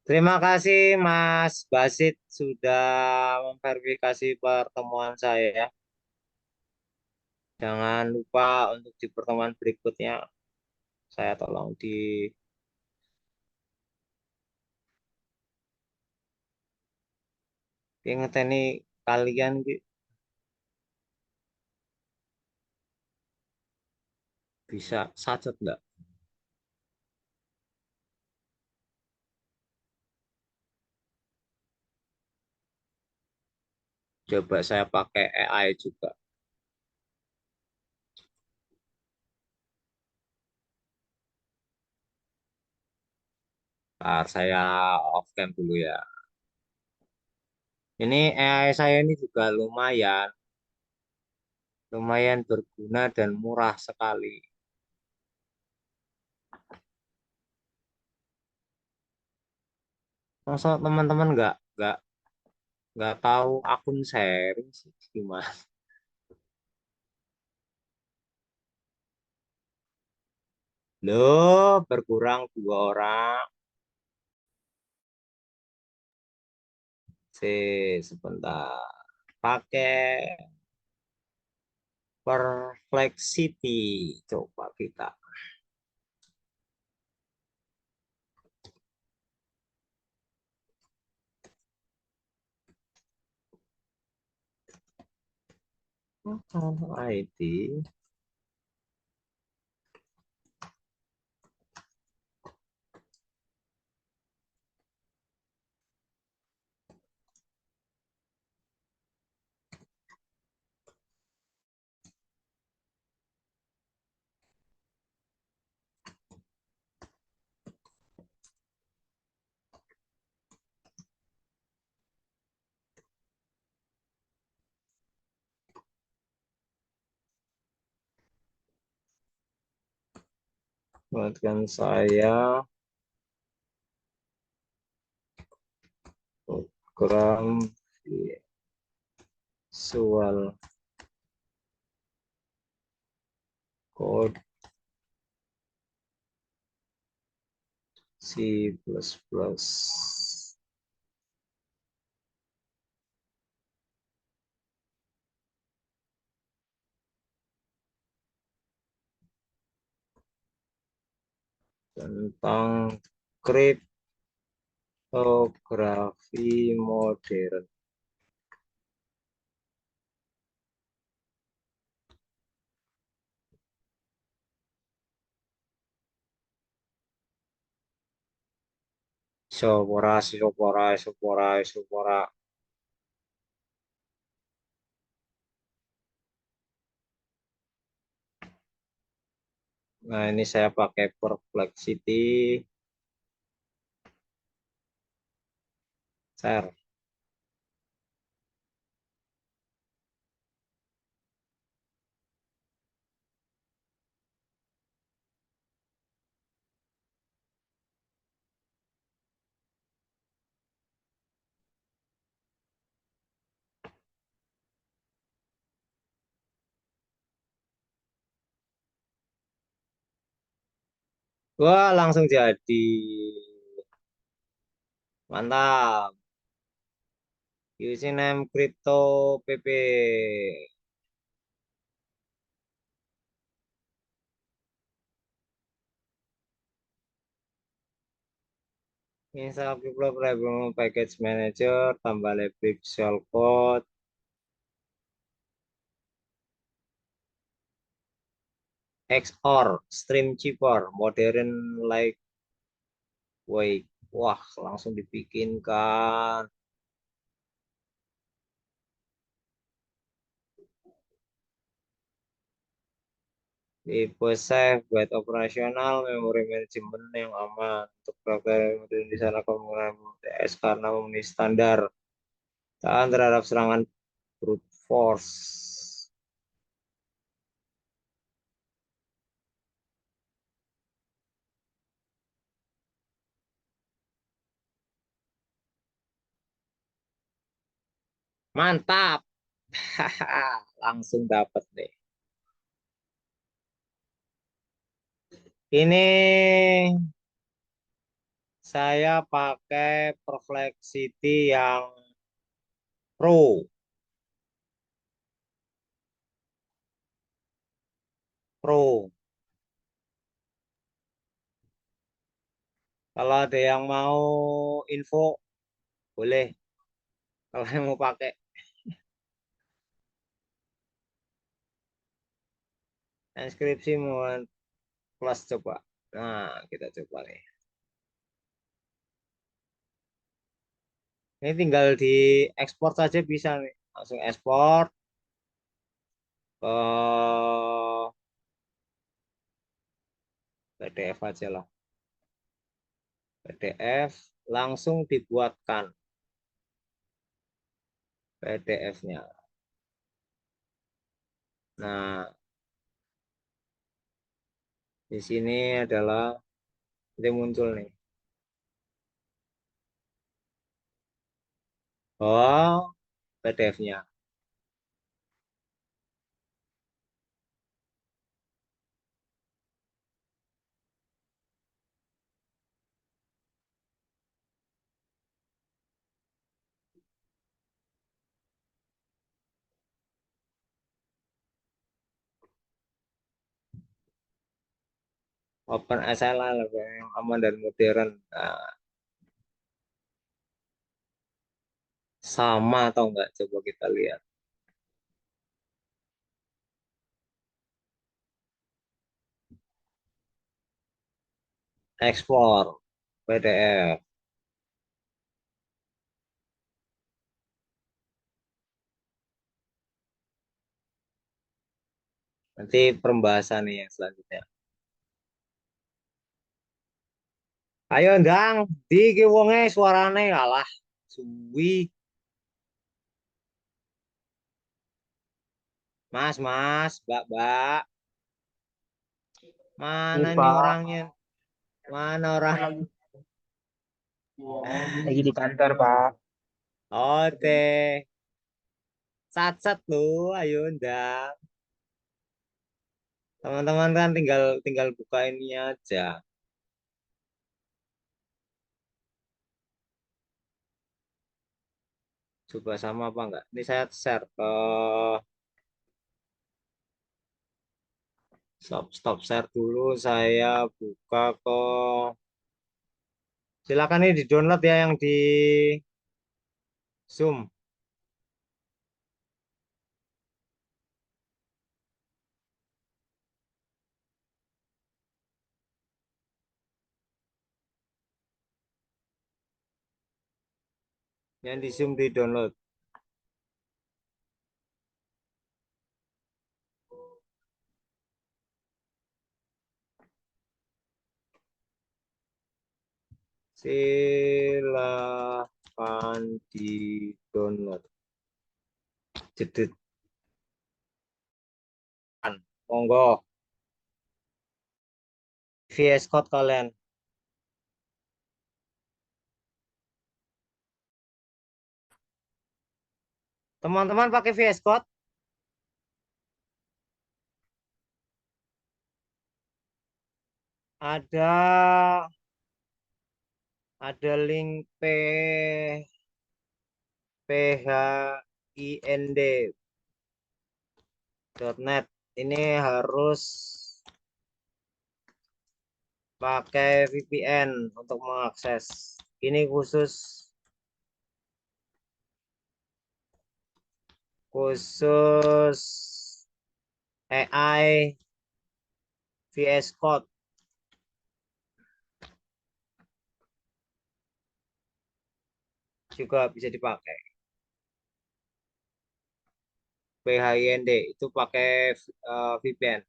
Terima kasih Mas Basit sudah memverifikasi pertemuan saya. Jangan lupa untuk di pertemuan berikutnya saya tolong ingeteni kalian bisa sacet enggak? Coba saya pakai AI juga. Ntar saya off cam dulu ya. Ini AI saya ini juga lumayan berguna dan murah sekali. Masa teman-teman nggak tahu akun sharing sih gimana? Loh, berkurang 2 orang. Sebentar. Pakai Perplexity. Coba kita. ID. Buatkan saya program visual Code C++. Tentang kriptografi modern. Sopora. Nah, ini saya pakai Perplexity. Share. Wah, langsung jadi. Mantap. Username crypto PP. Install crypto package manager, tambah library visual code. XOR, stream cheaper, modern lightweight. Wah, langsung dibikinkan. Tipe safe buat operasional, memori manajemen yang aman untuk program di sana penggunaan TS karena memenuhi standar tahan terhadap serangan brute force. Mantap. Langsung dapat deh. Ini saya pakai Perplexity yang Pro. Kalau ada yang mau info, boleh. Kalau yang mau pakai inskripsi mau kelas coba. Nah, kita coba nih. Ini tinggal di ekspor saja bisa nih. Langsung ekspor ke PDF aja lah. PDF langsung dibuatkan PDF-nya. Nah, di sini adalah ini muncul nih. Oh, PDF-nya. Open SLA yang aman dan modern. Nah, sama atau enggak? Coba kita lihat. Ekspor PDF. Nanti pembahasan nih yang selanjutnya. Ayo ndang, di ki wonge suarane kalah. Suwi. Mas, Mbak. Mana Iya, nih Pak. orangnya? Mana orang? Lagi di kantor, Pak. Oke. Sat lu, ayo ndang. Teman-teman kan tinggal tinggal buka ini aja. Coba sama apa enggak? Ini saya share ke stop share dulu. Saya buka ke silakan ini di download ya yang di Zoom. Yang di Zoom di download. Silakan di download. Jedit. Monggo. VS Code kalian. Teman-teman pakai VS Code? Ada link phind.net. Ini harus pakai VPN untuk mengakses. Ini khusus AI VS Code. Juga bisa dipakai. PHIND itu pakai VPN.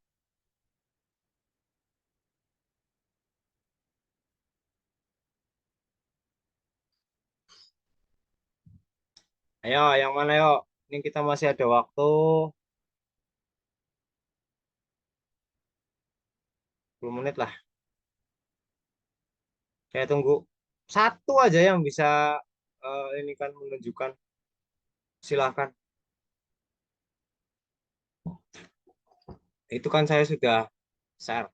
Ayo, yang mana yuk? Ini kita masih ada waktu 10 menit lah. Saya tunggu satu aja yang bisa ini kan menunjukkan. Silahkan. Itu kan saya sudah share.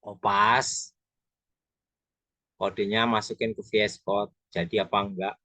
Oh pas. Kodenya masukin ke VS Code. Jadi apa enggak?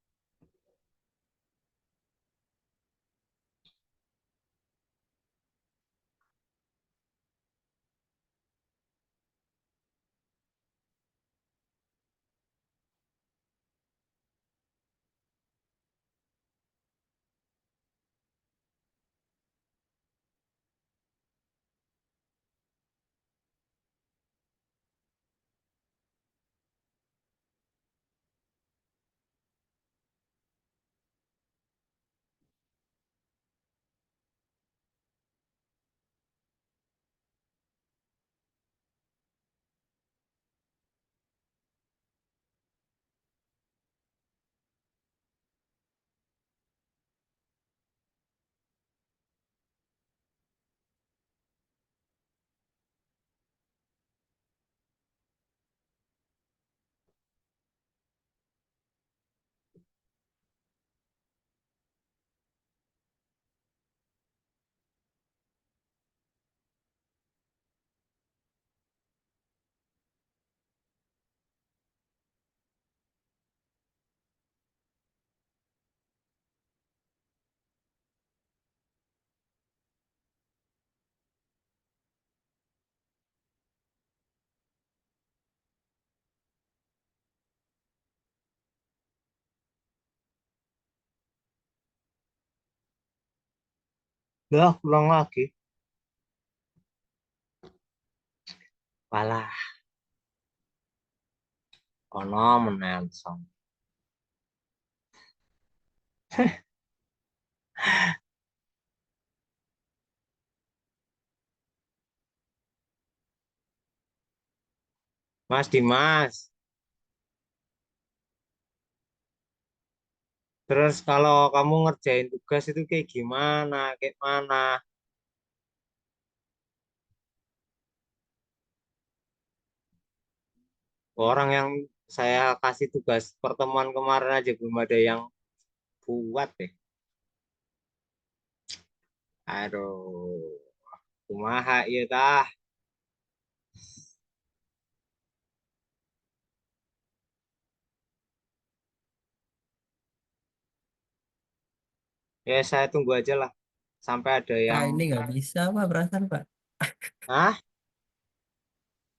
Udah pulang lagi. Walah. Kono menelpon. Mas Dimas. Terus kalau kamu ngerjain tugas itu kayak gimana? Kayak mana? Orang yang saya kasih tugas pertemuan kemarin aja belum ada yang buat deh. Aduh, kumaha ieu tah. Ya saya tunggu aja lah sampai ada Pak, yang ini nggak bisa Pak, perasaan Pak. ah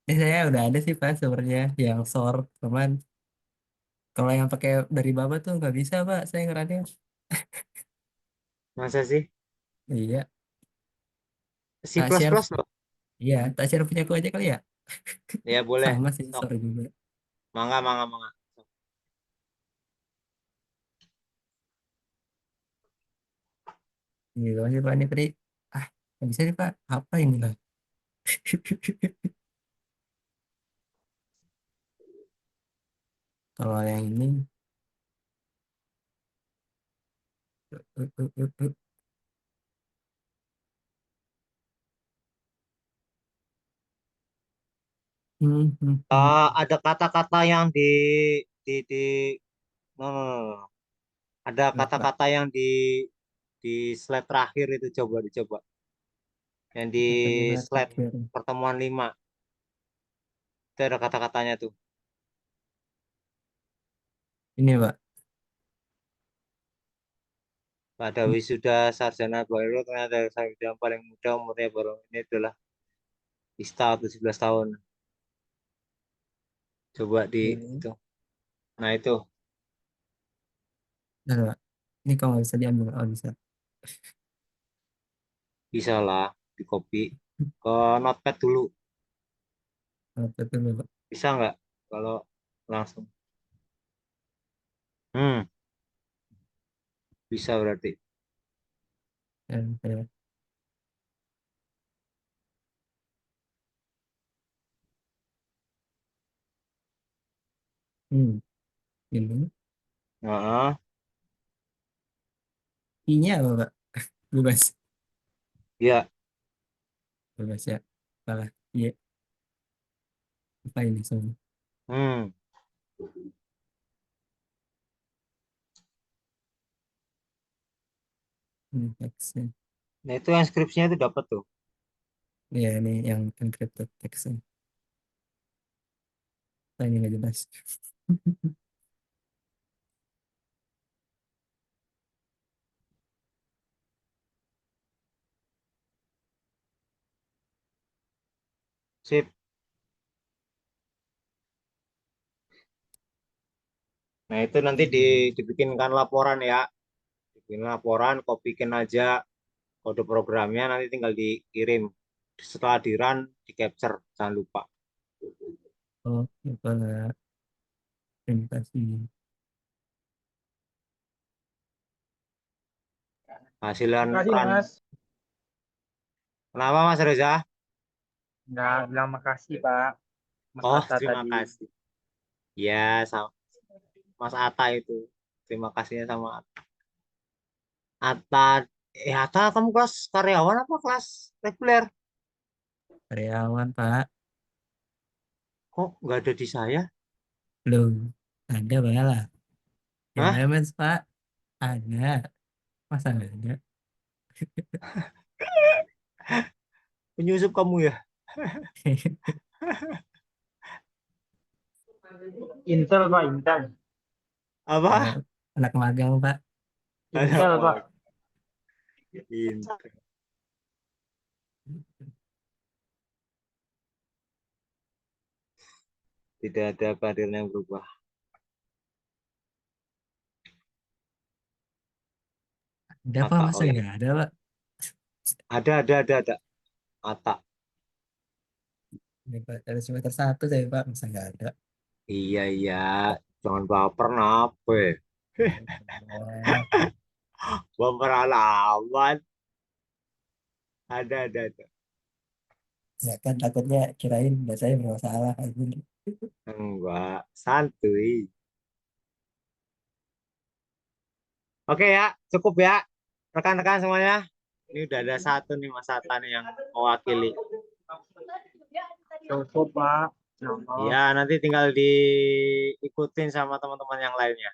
Saya udah ada sih Pak sebenarnya yang short, cuman kalau yang pakai dari Bapak tuh nggak bisa Pak, saya ngerannya. masa sih Iya, C++ tak share, loh. iya, tak share punya aku aja kali ya. Ya boleh. Sama sih, Sok. short juga. Mangga mangga mangga. Gitu aja Pak, ini tadi. Ah, nggak bisa nih Pak, apa ini Pak? Kalau yang ini, uh, uh, uh, uh. Ada kata-kata yang di no, no, no, no. Ada Nah, Pak, kata-kata yang di slide terakhir itu coba dicoba. Yang di tadi saya slide terakhir. pertemuan 5 itu ada kata-katanya tuh. Ini Pak, Pada wisuda sarjana baru ternyata sarjana yang paling muda umurnya baru ini adalah Ista 17 tahun. Coba di ini, itu. Nah itu nah, Pak. Ini kalau nggak bisa diambil, oh bisa. bisa lah di copy ke notepad dulu. Betul Pak. Bisa nggak kalau langsung? Hmm, bisa berarti. Ya. Ini, Nah, I-nya apa Pak? Bebas, ya. bebas ya. Salah, iya. Apa ini semua? Hmm. Teksnya. Nah itu yang skripsinya itu dapat tuh. Ya, ini yang encrypted teksnya. Nah, ini nggak jelas. Sip. Nah itu nanti dibikinkan laporan ya. Bikin laporan, kopikan aja kode programnya nanti tinggal dikirim. Setelah di run, di capture, jangan lupa. Oh, Pak. Terima kasih. Hasilan Terima kasih run. Mas. Kenapa Mas Reza? Nggak bilang makasih Pak. Mas Oh, Atta terima tadi. kasih. Ya, sama Mas Ata itu. Terima kasihnya sama Ata. Ata, kamu kelas karyawan apa kelas reguler? Karyawan Pak. Kok nggak ada di saya? Belum. Ada Pak lah. Yang Hah? MMS Pak. Ada. Masa nggak ada? Penyusup kamu ya? Intel Pak, Intel. Apa? Anak magang Pak. Anak Intel Pak. mag. Pintar. Tidak ada keadilan yang berubah. Ada Pak, Ata, masa oh iya. nggak ada Pak? Ada. Ata. Ini Pak, dari semester 1 saya Pak, masa nggak ada? Iya. Jangan baper nape. Oh, Baper alamat. Ada. ya kan takutnya kirain saya bermasalah aja. Enggak, santuy. Oke ya, cukup ya. Rekan-rekan semuanya. Ini udah ada satu nih Mas Ata nih yang mewakili. Cukup Pak. Ya Allah. Ya, nanti tinggal diikutin sama teman-teman yang lainnya.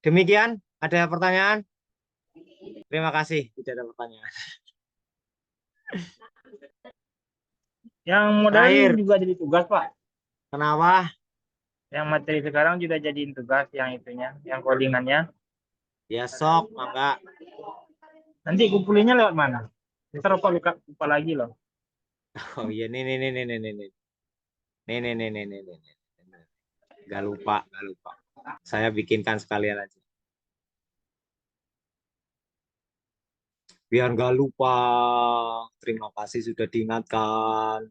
Demikian, ada pertanyaan? Terima kasih, tidak ada pertanyaan. Yang modern Terakhir. juga jadi tugas, Pak. Kenapa? Yang materi sekarang juga jadiin tugas yang itunya, yang codingannya. Ya sok, mangga. Nanti kumpulinnya lewat mana? Ntar lupa lagi loh. Oh iya, nih. Gak lupa. Saya bikinkan sekalian aja. Biar gak lupa. Terima kasih sudah diingatkan.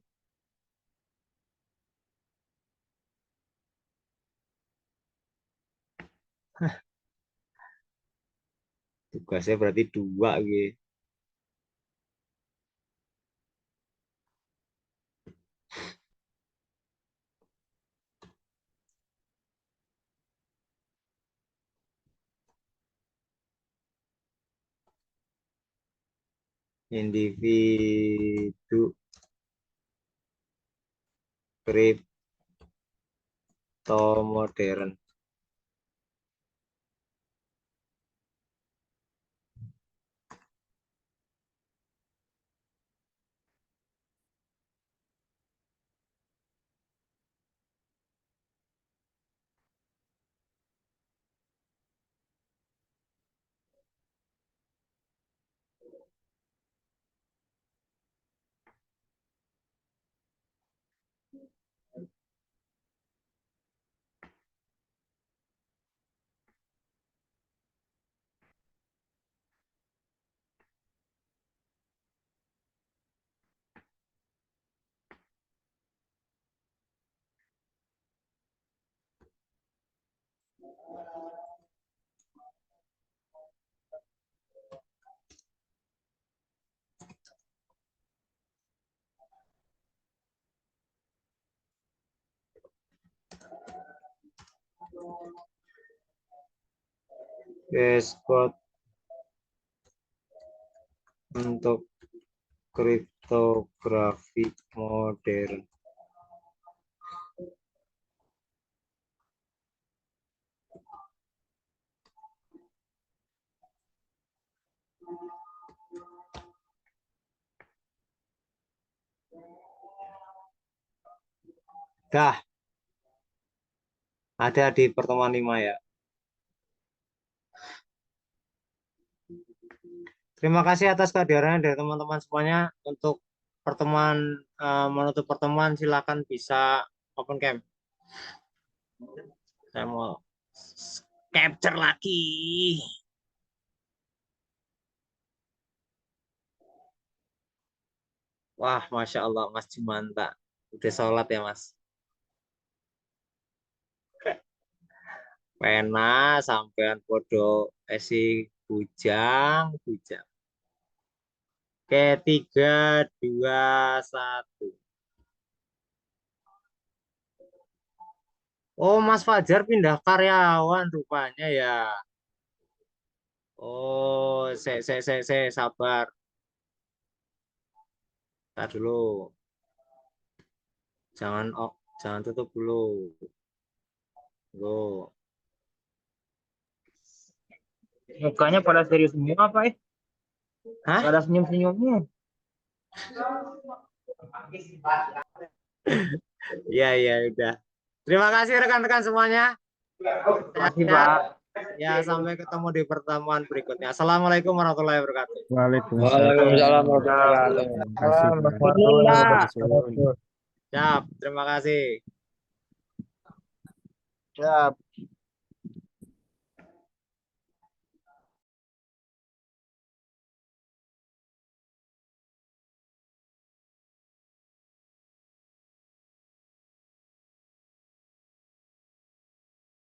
Tugasnya berarti 2 gitu. Individu kripto modern. Dashboard untuk kriptografi modern. Dah. Ada di pertemuan 5 ya. Terima kasih atas kehadirannya dari teman-teman semuanya. Untuk pertemuan menutup pertemuan silakan bisa open cam. Saya mau capture lagi. Wah, Masya Allah, Mas Jumanta. Udah sholat ya, Mas? Pena sampean podo esi bujang. Oke, 3, 2, 1. Oh, Mas Fajar pindah karyawan rupanya ya. Oh, saya sabar. Tar dulu. Jangan tutup dulu. Go. Mukanya pada serius semua, Pak. Hah? Pada senyum-senyumnya. Iya, udah. Terima kasih rekan-rekan semuanya. Terima kasih, Pak. Ya, sampai ketemu di pertemuan berikutnya. Assalamualaikum warahmatullahi wabarakatuh. Waalaikumsalam warahmatullahi wabarakatuh. Siap, terima kasih. Siap.